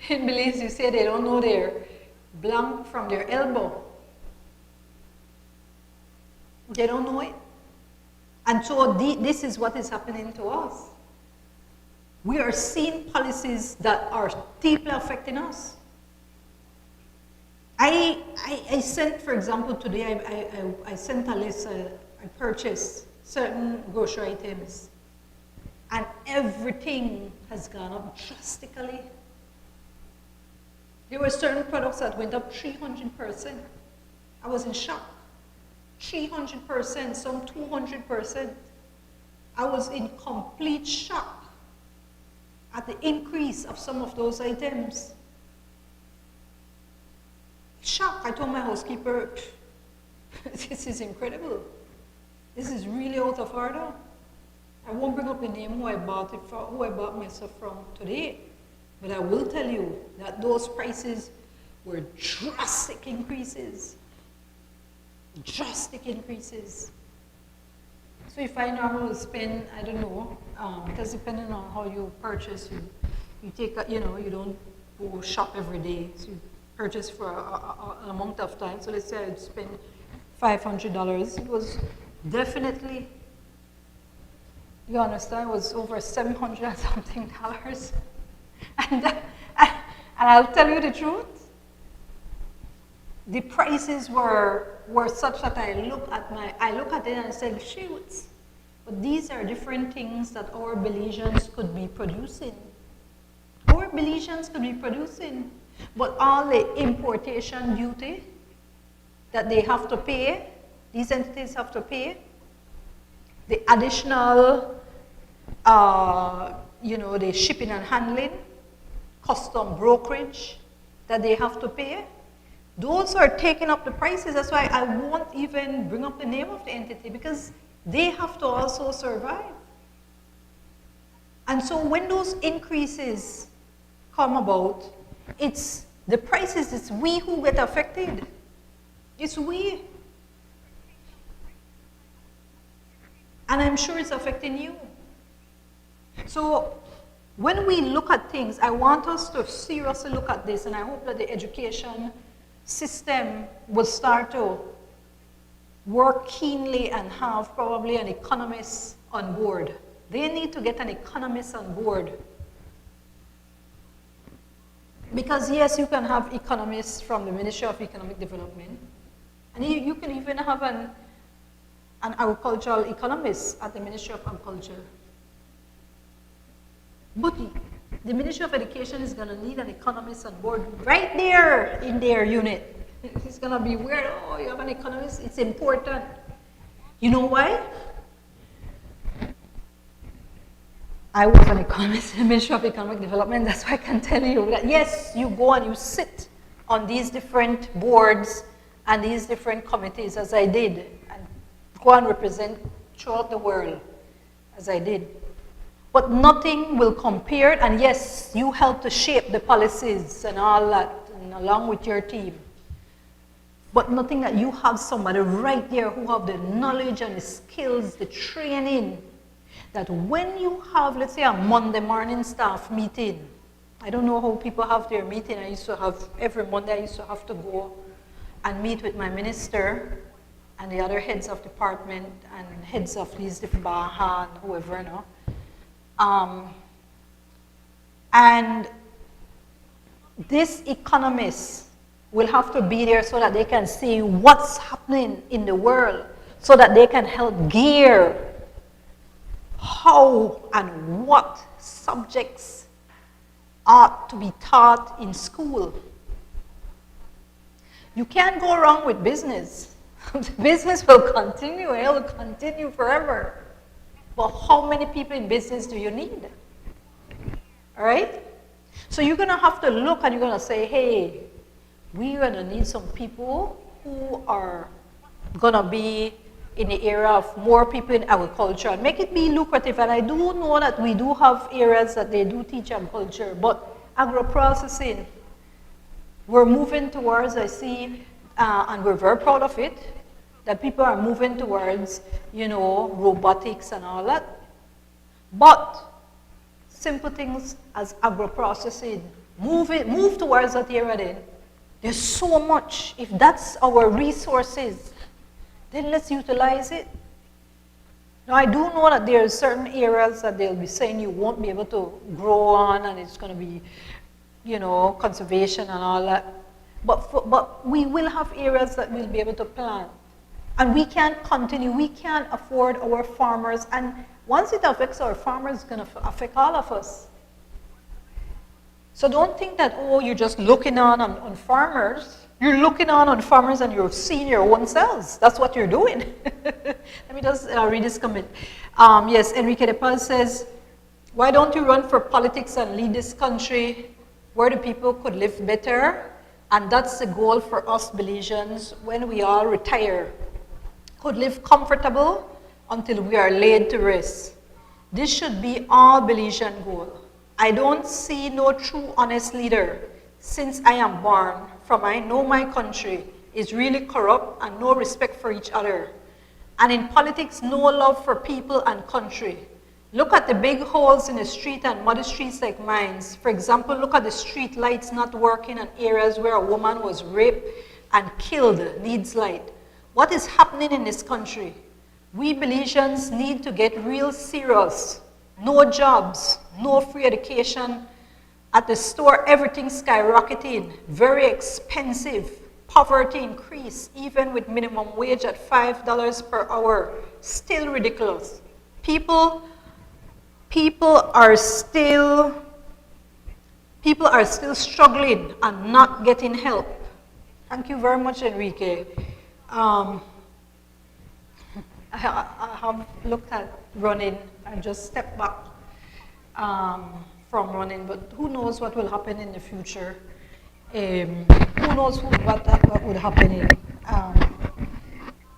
In Belize, you say they don't know their blank from their elbow. They don't know it. And so this is what is happening to us. We are seeing policies that are deeply affecting us. I sent, for example, today I sent a list, I purchased certain grocery items, and everything has gone up drastically. There were certain products that went up 300%. I was in shock. 300%, some 200%. I was in complete shock at the increase of some of those items. Shock. I told my housekeeper, this is incredible. This is really out of order. I won't bring up the name who I bought it from, who I bought my stuff from today, but I will tell you that those prices were drastic increases. Drastic increases. So if I normally spend, I don't know, because depending on how you purchase, you take, you don't go shop every day. So you purchase for an amount of time. So let's say I'd spend $500. It was definitely, you understand, it was over $700 and something. And I'll tell you the truth, the prices were such that I look at it and I said, shoot, but these are different things that our Belizeans could be producing. Our Belizeans could be producing, but all the importation duty that they have to pay, these entities have to pay, the additional, the shipping and handling, custom brokerage that they have to pay, those are taking up the prices. That's why I won't even bring up the name of the entity, because they have to also survive. And so when those increases come about, it's the prices, it's we who get affected. It's we. And I'm sure it's affecting you. So when we look at things, I want us to seriously look at this, and I hope that the education system will start to work keenly and have probably an economist on board. They need to get an economist on board. Because yes, you can have economists from the Ministry of Economic Development, and you can even have an agricultural economist at the Ministry of Agriculture. But the Ministry of Education is going to need an economist on board right there in their unit. It's going to be weird. Oh, you have an economist? It's important. You know why? I was an economist in the Ministry of Economic Development. That's why I can tell you that, yes, you go and you sit on these different boards and these different committees, as I did, and go and represent throughout the world, as I did. But nothing will compare, and yes, you help to shape the policies and all that, and along with your team. But nothing that you have somebody right there who have the knowledge and the skills, the training, that when you have, let's say, a Monday morning staff meeting, I don't know how people have their meeting. I used to have, every Monday I used to have to go and meet with my minister and the other heads of department and heads of these different Baha and whoever, you know. And this economists will have to be there so that they can see what's happening in the world, so that they can help gear how and what subjects ought to be taught in school. You can't go wrong with business. Business will continue, and it will continue forever. But how many people in business do you need? All right? So you're going to have to look and you're going to say, hey, we're going to need some people who are going to be in the area of more people in agriculture and make it be lucrative. And I do know that we do have areas that they do teach agriculture, but agro-processing, we're moving towards, I see, and we're very proud of it, that people are moving towards, you know, robotics and all that. But simple things as agro-processing, move towards that area then. There's so much. If that's our resources, then let's utilize it. Now, I do know that there are certain areas that they'll be saying you won't be able to grow on, and it's going to be, you know, conservation and all that. But we will have areas that we'll be able to plant. And we can't continue, we can't afford our farmers. And once it affects our farmers, it's going to affect all of us. So don't think that, oh, you're just looking on farmers. You're looking on farmers and you're seeing your own selves. That's what you're doing. Let me just read this comment. Yes, Enrique de Paz says, why don't you run for politics and lead this country where the people could live better? And that's the goal for us Belizeans when we all retire. Could live comfortable until we are laid to rest. This should be all Belizean goal. I don't see no true honest leader since I am born, from I know my country is really corrupt and no respect for each other. And in politics, no love for people and country. Look at the big holes in the street and muddy streets like mine. For example, look at the street lights not working in areas where a woman was raped and killed, needs light. What is happening in this country? We Belizeans need to get real serious. No jobs, no free education. At the store, everything skyrocketing, very expensive. Poverty increase, even with minimum wage at $5 per hour. Still ridiculous. People are still struggling and not getting help. Thank you very much, Enrique. I have looked at running. I just stepped back from running, but who knows what will happen in the future? Who knows what would happen in,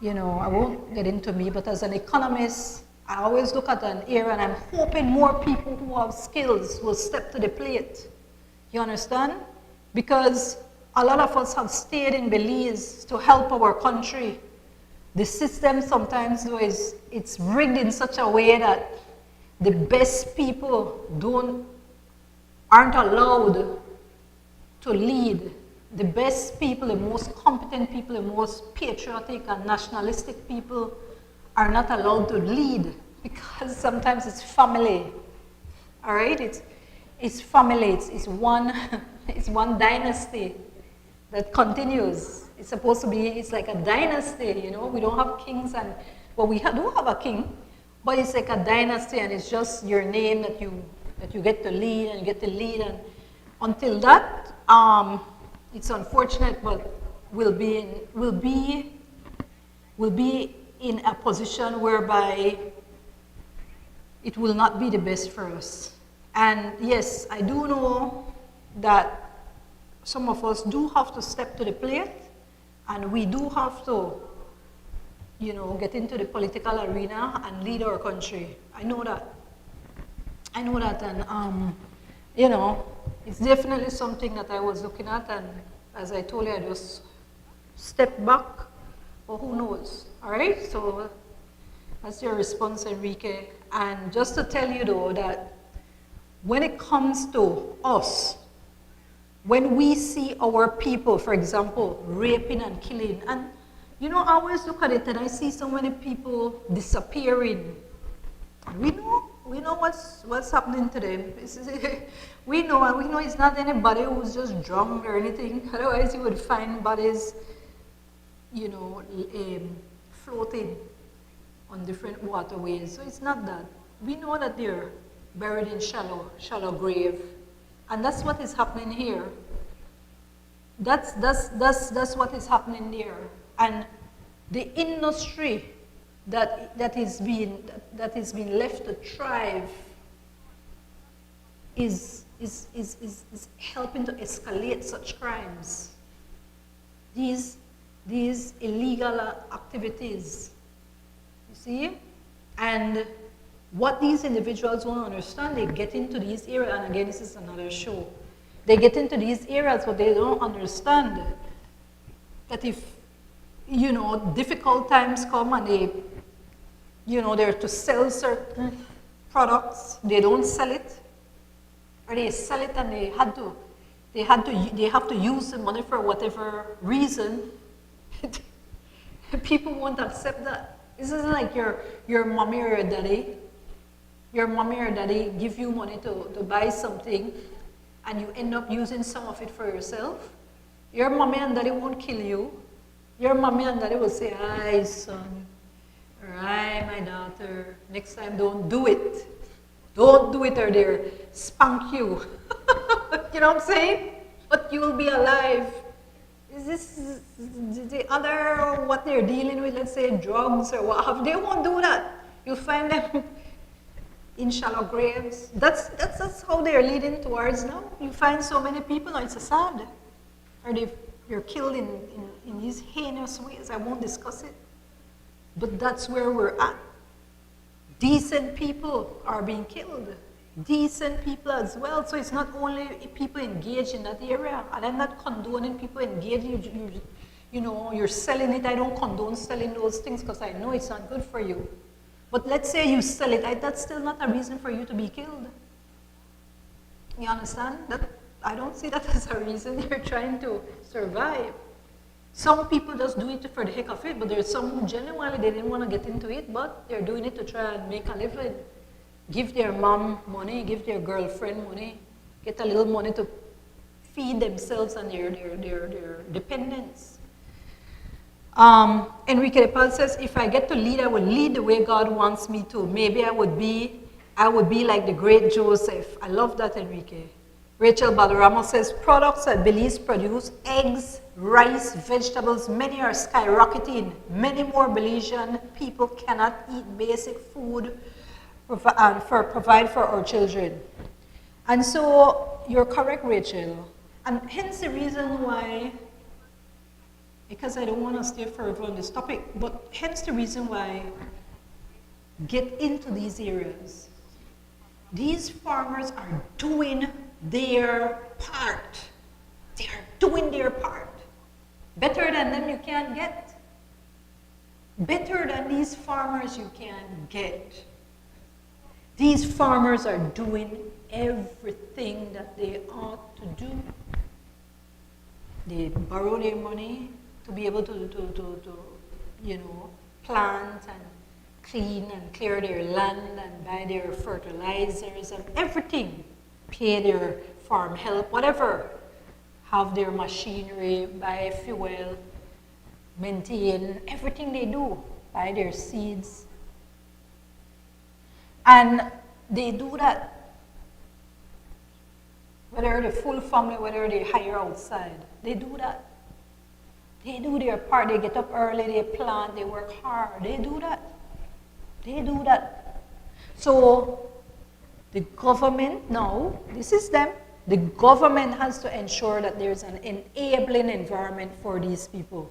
you know, I won't get into me, but as an economist, I always look at an area and I'm hoping more people who have skills will step to the plate. You understand? Because a lot of us have stayed in Belize to help our country. The system sometimes though it's rigged in such a way that the best people aren't allowed to lead. The best people, the most competent people, the most patriotic and nationalistic people are not allowed to lead because sometimes it's family. All right, it's family. It's one it's one dynasty that continues. It's supposed to be. It's like a dynasty. You know, we don't have kings, and well, we do have a king, but it's like a dynasty, and it's just your name that you get to lead, and you get to lead, and until that, it's unfortunate, but we'll be in a position whereby it will not be the best for us. And yes, I do know that some of us do have to step to the plate, and we do have to, you know, get into the political arena and lead our country. I know that. And you know, it's definitely something that I was looking at, and as I told you, I just stepped back, or who knows, all right? So that's your response, Enrique. And just to tell you though that when it comes to us, when we see our people, for example, raping and killing, and you know, I always look at it and I see so many people disappearing. We know what's happening to them. We know it's not anybody who's just drunk or anything. Otherwise, you would find bodies, you know, floating on different waterways. So it's not that. We know that they're buried in shallow grave, and that's what is happening here. That's what is happening there, and the industry that is being left to thrive is helping to escalate such crimes. These illegal activities, you see, and what these individuals won't understand, they get into these areas, and again, this is another show. They get into these areas, but they don't understand that if, you know, difficult times come and they, you know, they're to sell certain products, they don't sell it, or they sell it and they have to use the money for whatever reason. People won't accept that. This isn't like your mommy or your daddy. Your mommy or daddy give you money to buy something and you end up using some of it for yourself. Your mommy and daddy won't kill you. Your mommy and daddy will say, "Hi, son. Hi, my daughter. Next time, don't do it. Don't do it or they'll spank you." You know what I'm saying? But you'll be alive. Is this the other, what they're dealing with, let's say drugs or what have, they won't do that. You'll find them in shallow graves. That's how they're leading towards now. You find so many people, it's sad. Or you're killed in these heinous ways. I won't discuss it. But that's where we're at. Decent people are being killed. Decent people as well. So it's not only people engaged in that area. And I'm not condoning people engaged. You know, you're selling it. I don't condone selling those things because I know it's not good for you. But let's say you sell it. That's still not a reason for you to be killed. You understand? I don't see that as a reason. You're trying to survive. Some people just do it for the heck of it, but there's some who genuinely they didn't want to get into it, but they're doing it to try and make a living. Give their mom money, give their girlfriend money, get a little money to feed themselves and their dependents. Enrique de Paul says, if I get to lead, I will lead the way God wants me to. Maybe I would be like the great Joseph. I love that, Enrique. Rachel Badaramo says, products that Belize produce, eggs, rice, vegetables, many are skyrocketing. Many more Belizean people cannot eat basic food provide for our children. And so, you're correct, Rachel. And hence the reason why, because I don't want to stay forever on this topic, but hence the reason why get into these areas. These farmers are doing their part. They are doing their part. Better than them you can't get. Better than these farmers you can get. These farmers are doing everything that they ought to do. They borrow their money to be able to plant and clean and clear their land and buy their fertilizers and everything. Pay their farm help, whatever. Have their machinery, buy fuel, maintain everything they do, buy their seeds. And they do that, whether the full family, whether they hire outside, they do that. They do their part, they get up early, they plant, they work hard, they do that. They do that. So, the government now, this is them, the government has to ensure that there's an enabling environment for these people.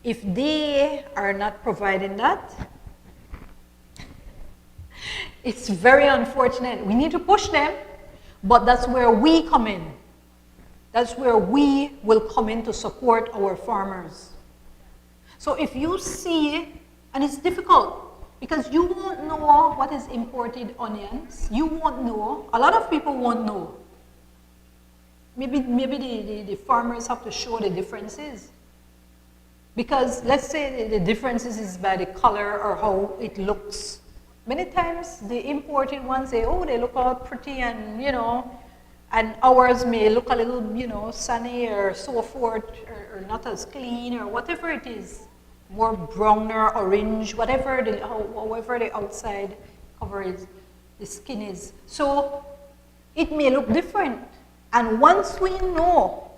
If they are not providing that, it's very unfortunate. We need to push them, but that's where we come in. That's where we will come in to support our farmers. So if you see, and it's difficult, because you won't know what is imported onions. You won't know. A lot of people won't know. Maybe the farmers have to show the differences. Because let's say the differences is by the color or how it looks. Many times the imported ones say, oh, they look all pretty and, and ours may look a little, sunny or so forth, or not as clean or whatever it is. More brown or orange, however the outside cover is, the skin is. So it may look different. And once we know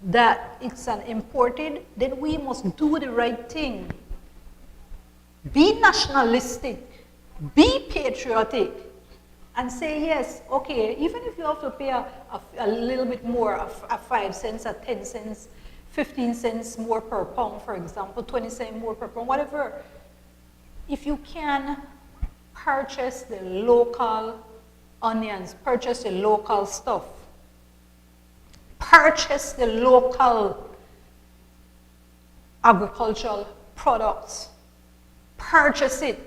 that it's an imported, then we must do the right thing. Be nationalistic, be patriotic, and say, yes, okay, even if you have to pay a little bit more, a 5 cents, a 10 cents, 15 cents more per pound, for example, 20 cents more per pound, whatever. If you can purchase the local onions, purchase the local stuff, purchase the local agricultural products, purchase it.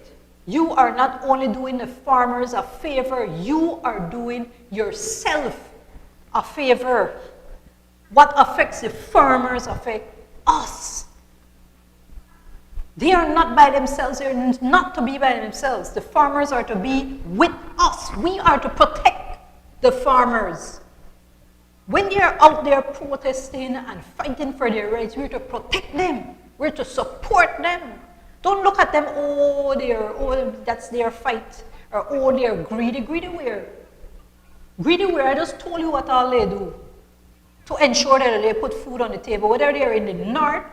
You are not only doing the farmers a favor, you are doing yourself a favor. What affects the farmers affects us. They are not by themselves. They're not to be by themselves. The farmers are to be with us. We are to protect the farmers. When they're out there protesting and fighting for their rights, we're to protect them. We're to support them. Don't look at them, oh, that's their fight. Or, oh, they're greedy. Greedy where? Greedy where? I just told you what all they do to ensure that they put food on the table, whether they're in the north,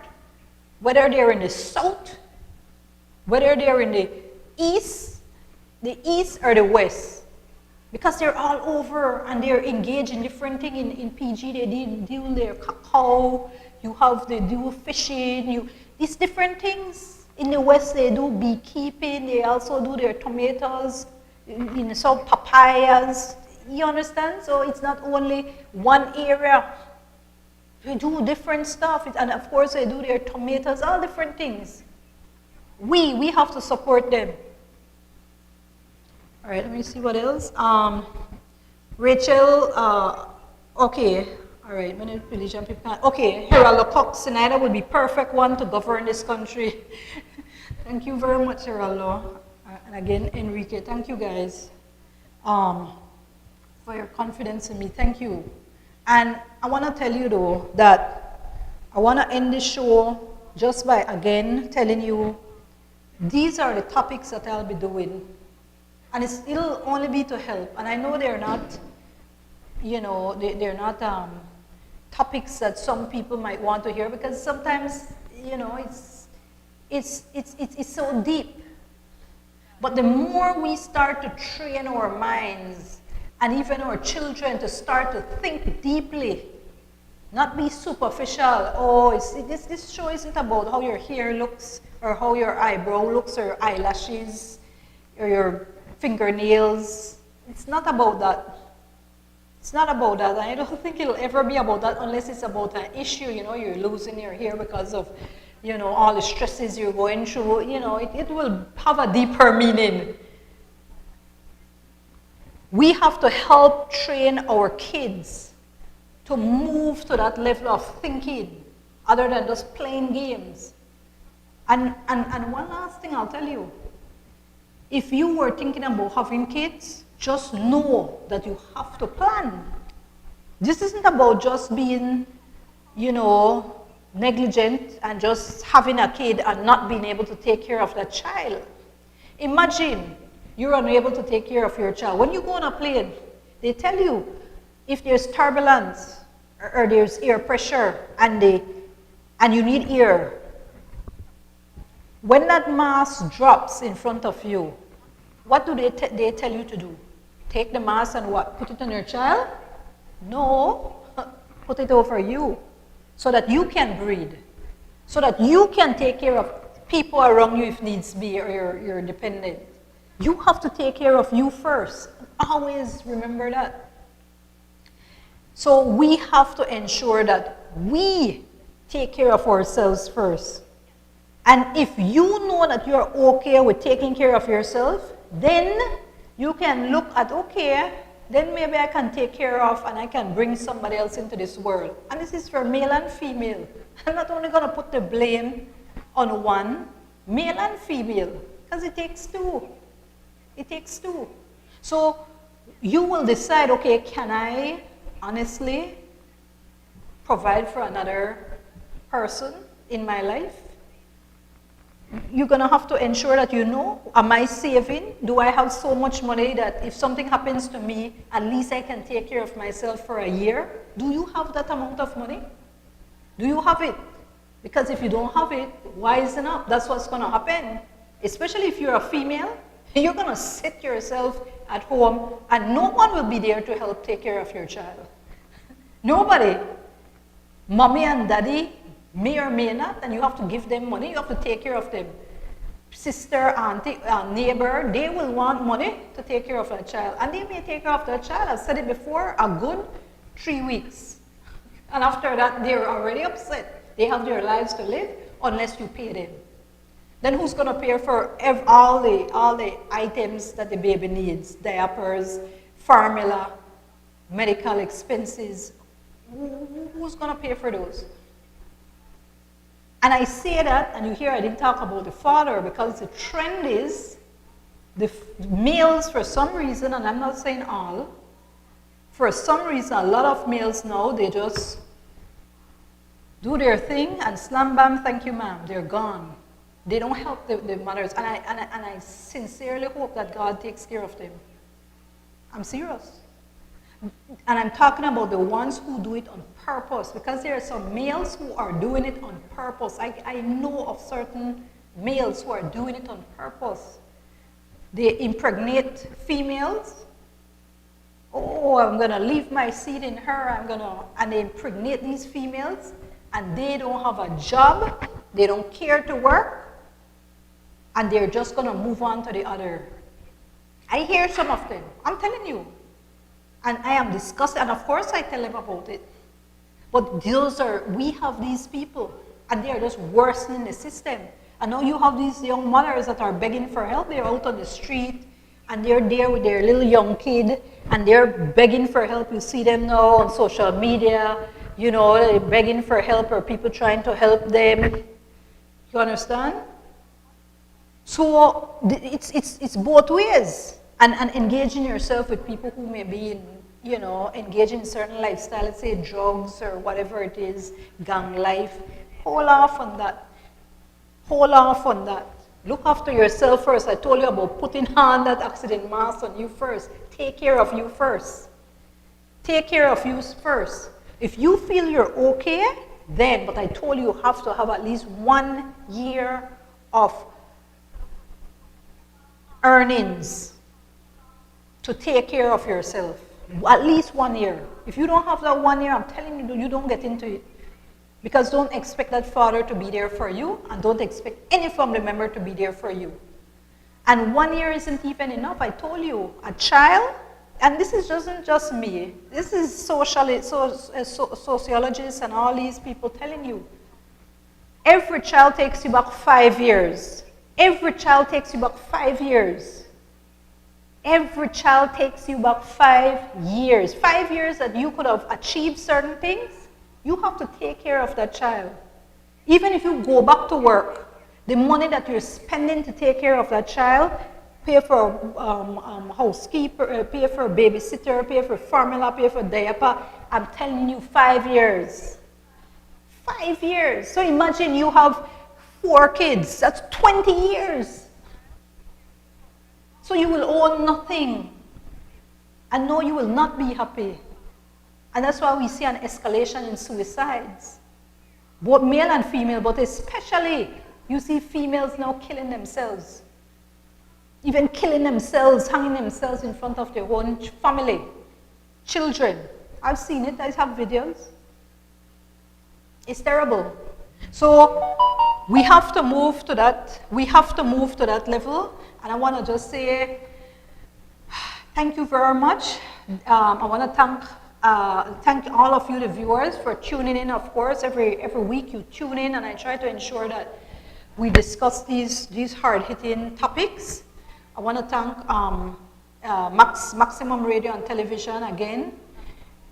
whether they're in the south, whether they're in the east or the west. Because they're all over and they're engaged in different things. In PG, they deal their cacao, they do fishing, these different things. In the west, they do beekeeping, they also do their tomatoes, some papayas. You understand? So it's not only one area. They do different stuff, and of course they do their tomatoes, all different things. We have to support them. All right, let me see what else. Rachel, okay, all right, manipulation people. Okay, Geraldo Cox, Zenaida would be perfect one to govern this country. Thank you very much, Geraldo. And again, Enrique, thank you guys for your confidence in me. Thank you. And I want to tell you though that I want to end this show just by again telling you these are the topics that I'll be doing. And it'll only be to help. And I know they're not, they're not topics that some people might want to hear because sometimes, it's so deep. But the more we start to train our minds and even our children to start to think deeply, not be superficial. Oh, this show isn't about how your hair looks or how your eyebrow looks or your eyelashes or your fingernails. It's not about that. It's not about that. I don't think it'll ever be about that unless it's about an issue, you're losing your hair because of, all the stresses you're going through. It will have a deeper meaning. We have to help train our kids to move to that level of thinking other than just playing games. And one last thing I'll tell you. If you were thinking about having kids, just know that you have to plan. This isn't about just being, negligent and just having a kid and not being able to take care of that child. Imagine you're unable to take care of your child. When you go on a plane, they tell you if there's turbulence or there's air pressure and you need air. When that mask drops in front of you, what do they tell you to do? Take the mask and what? Put it on your child? No, put it over you so that you can breathe, so that you can take care of people around you if needs be or you're dependent. You have to take care of you first. Always remember that. So we have to ensure that we take care of ourselves first. And if you know that you're okay with taking care of yourself, then you can look at, okay, then maybe I can take care of and I can bring somebody else into this world. And this is for male and female. I'm not only going to put the blame on one, male and female, because it takes two. It takes two. So you will decide, okay, can I honestly provide for another person in my life? You're going to have to ensure that am I saving? Do I have so much money that if something happens to me, at least I can take care of myself for a year? Do you have that amount of money? Do you have it? Because if you don't have it, wisen up. That's what's going to happen. Especially if you're a female, you're going to sit yourself at home and no one will be there to help take care of your child. Nobody. Mommy and daddy may or may not, and you have to give them money. You have to take care of them. Sister, auntie, neighbor, they will want money to take care of a child. And they may take care of that child, I've said it before, a good 3 weeks. And after that, they're already upset. They have their lives to live unless you pay them. Then who's going to pay for all the items that the baby needs? Diapers, formula, medical expenses. Who's going to pay for those? And I say that, and you hear I didn't talk about the father, because the trend is the males, for some reason, and I'm not saying all, for some reason, a lot of males now, they just do their thing and slam bam, thank you ma'am, they're gone. They don't help the mothers, and I sincerely hope that God takes care of them. I'm serious. And I'm talking about the ones who do it on purpose, because there are some males who are doing it on purpose. I know of certain males who are doing it on purpose. They impregnate females. Oh, I'm going to leave my seed in her. And they impregnate these females, and they don't have a job. They don't care to work, and they're just going to move on to the other. I hear some of them. I'm telling you. And I am disgusted, and of course I tell them about it. But we have these people, and they are just worsening the system. And now you have these young mothers that are begging for help. They're out on the street, and they're there with their little young kid, and they're begging for help. You see them now on social media, you know, they're begging for help, or people trying to help them. You understand? So it's both ways. And engaging yourself with people who may be engaging in certain lifestyle, let's say drugs or whatever it is, gang life. Hold off on that. Hold off on that. Look after yourself first. I told you about putting on that accident mask on you first. Take care of you first. Take care of you first. If you feel you're okay, then, but I told you have to have at least 1 year of earnings to take care of yourself. At least 1 year. If you don't have that 1 year, I'm telling you, you don't get into it. Because don't expect that father to be there for you, and don't expect any family member to be there for you. And 1 year isn't even enough. I told you, a child, and this isn't just me, this is sociologists and all these people telling you, every child takes you back 5 years. Every child takes you back 5 years. Every child takes you back 5 years. 5 years that you could have achieved certain things, you have to take care of that child. Even if you go back to work, the money that you're spending to take care of that child, pay for housekeeper, pay for a babysitter, pay for formula, pay for diaper, I'm telling you, 5 years. 5 years. So imagine you have 4 kids, that's 20 years. So you will own nothing. And no, you will not be happy. And that's why we see an escalation in suicides. Both male and female, but especially, you see females now killing themselves. Even killing themselves, hanging themselves in front of their own family, children. I've seen it, I have videos. It's terrible. So we have to move to that. We have to move to that level. And I want to just say thank you very much. I want to thank all of you, the viewers, for tuning in. Of course, every week you tune in, and I try to ensure that we discuss these hard-hitting topics. I want to thank Maximum Radio and Television again.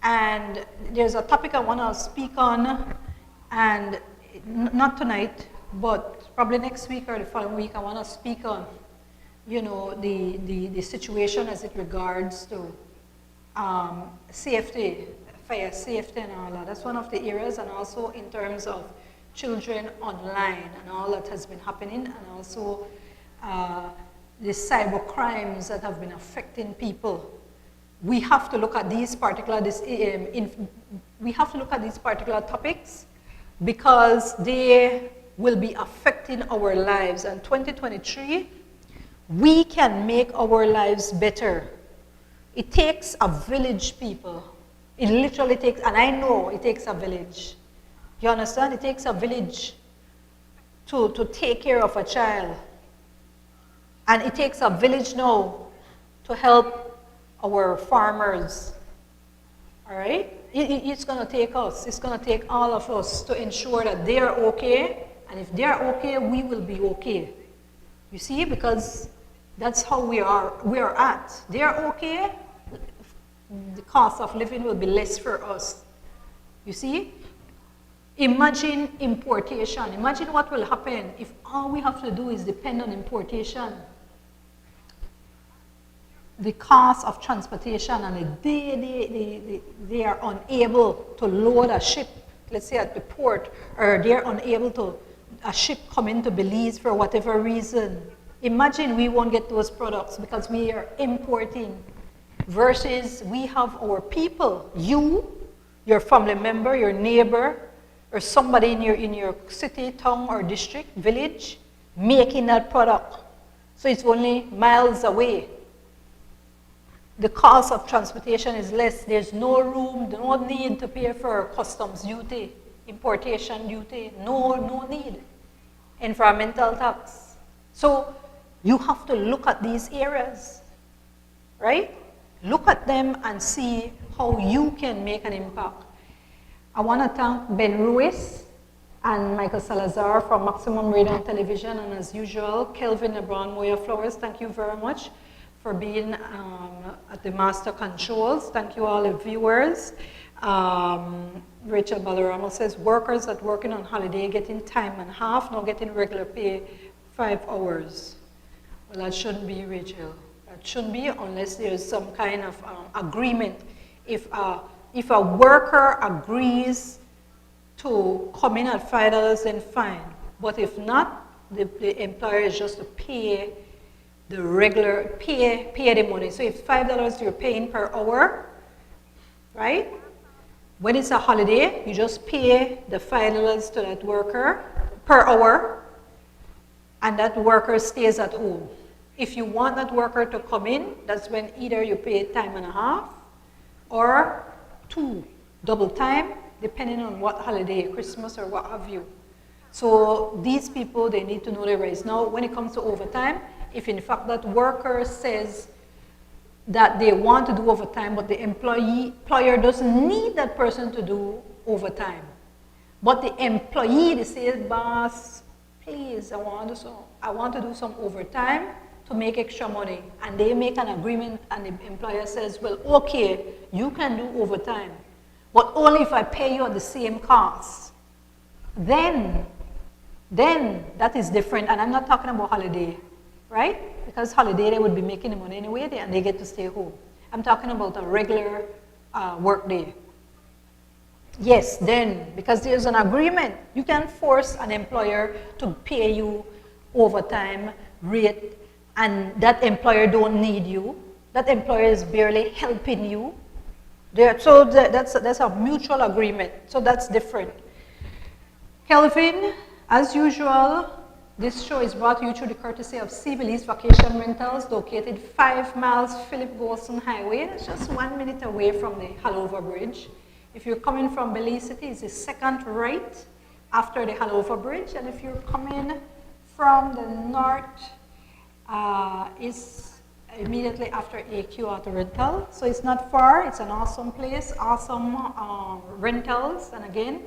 And there's a topic I want to speak on, and not tonight, but probably next week or the following week, I want to speak on, the situation as it regards to safety, fire safety and all that. That's one of the areas, and also in terms of children online and all that has been happening, and also the cyber crimes that have been affecting people. We have to look at these particular topics because they will be affecting our lives. And 2023, we can make our lives better. It takes a village, people. It literally takes, and I know it takes a village. You understand? It takes a village to take care of a child. And it takes a village now to help our farmers. All right? It's going to take us. It's going to take all of us to ensure that they're okay. And if they're okay, we will be okay. You see? Because that's how we are at. They're okay, the cost of living will be less for us. You see? Imagine importation. Imagine what will happen if all we have to do is depend on importation. The cost of transportation and the day they are unable to load a ship, let's say at the port, or they're unable to, a ship come into Belize for whatever reason. Imagine we won't get those products because we are importing versus we have our people, you, your family member, your neighbor, or somebody in your city, town, or district, village, making that product. So it's only miles away. The cost of transportation is less. There's no room, no need to pay for customs duty, importation duty, no need. Environmental tax. So you have to look at these areas, right? Look at them and see how you can make an impact. I want to thank Ben Ruiz and Michael Salazar from Maximum Radio and Television, and as usual, Kelvin LeBron, Moya Flowers, thank you very much for being at the master controls. Thank you all the viewers. Rachel Balaramo says, workers that working on holiday getting time and half, not getting regular pay 5 hours. Well, that shouldn't be, Rachel. That shouldn't be unless there's some kind of agreement. If a worker agrees to come in at $5, then fine. But if not, the employer is just to pay the regular, pay the money. So if $5 you're paying per hour, right? When it's a holiday, you just pay the $5 to that worker per hour, and that worker stays at home. If you want that worker to come in, that's when either you pay time and a half or 2, double time, depending on what holiday, Christmas or what have you. So these people, they need to know their rights. Now, when it comes to overtime, if in fact that worker says that they want to do overtime, but the employer doesn't need that person to do overtime, but the employee, they say, boss, please, I want to do some overtime to make extra money, and they make an agreement, and the employer says, well, okay, you can do overtime, but only if I pay you at the same cost. Then that is different, and I'm not talking about holiday, right? Because holiday, they would be making the money anyway, and they get to stay home. I'm talking about a regular work day. Yes, then, because there's an agreement, you can force an employer to pay you overtime rate, and that employer don't need you. That employer is barely helping you. So that's a mutual agreement. So that's different. Kelvin, as usual, this show is brought to you through the courtesy of Sea Belize Vacation Rentals, located 5 miles Philip Golson Highway. It's just 1 minute away from the Halover Bridge. If you're coming from Belize City, it's the second right after the Halover Bridge. And if you're coming from the north, it's immediately after AQ Auto Rental. So it's not far. It's an awesome place, awesome rentals, and again,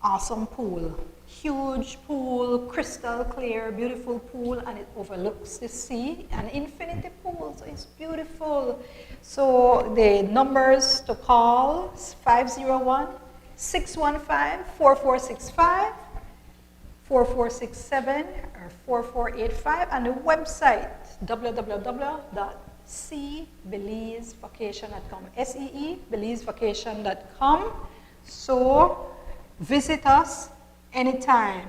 awesome pool. Huge pool, crystal clear, beautiful pool, and it overlooks the sea, an infinity pool, so it's beautiful. So the numbers to call is 501-615-4465, 4467, or 4485, and the website www.seabelizevacation.com, SEE, belizevacation.com. So visit us anytime.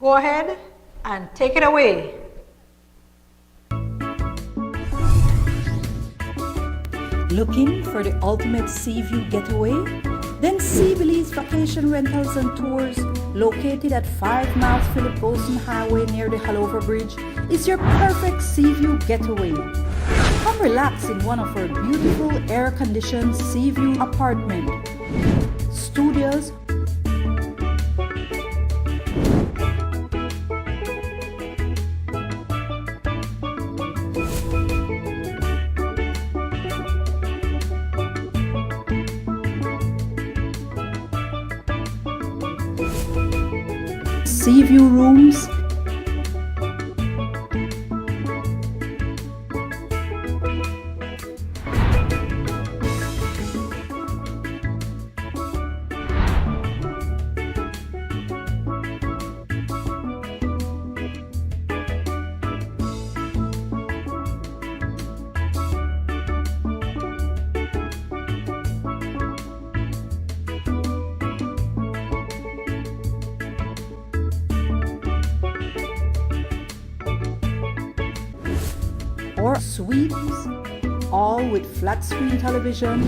Go ahead and take it away. Looking for the ultimate sea view getaway? Then Sea Belize Vacation Rentals and Tours, located at 5 miles Philip Golson Highway near the Halover Bridge, is your perfect sea view getaway. Come relax in one of our beautiful air-conditioned sea view apartment, studios, sea view rooms, or suites, all with flat screen television,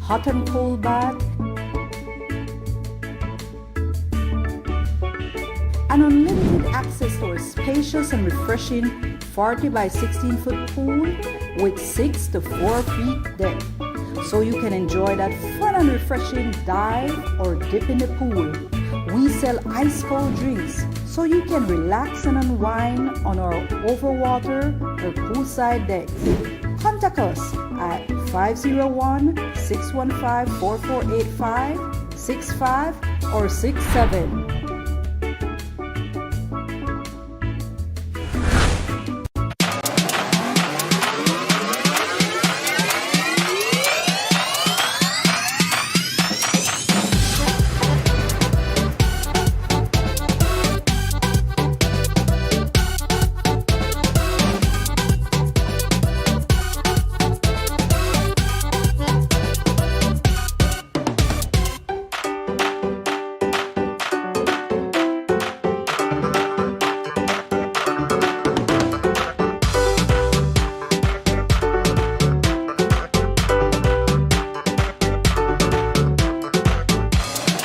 hot and cold bath, and unlimited access to our spacious and refreshing 40 by 16 foot pool with 6 to 4 feet depth, so you can enjoy that fun and refreshing dive or dip in the pool. We sell ice cold drinks, so you can relax and unwind on our overwater or poolside decks. Contact us at 501-615-4485, 65 or 67.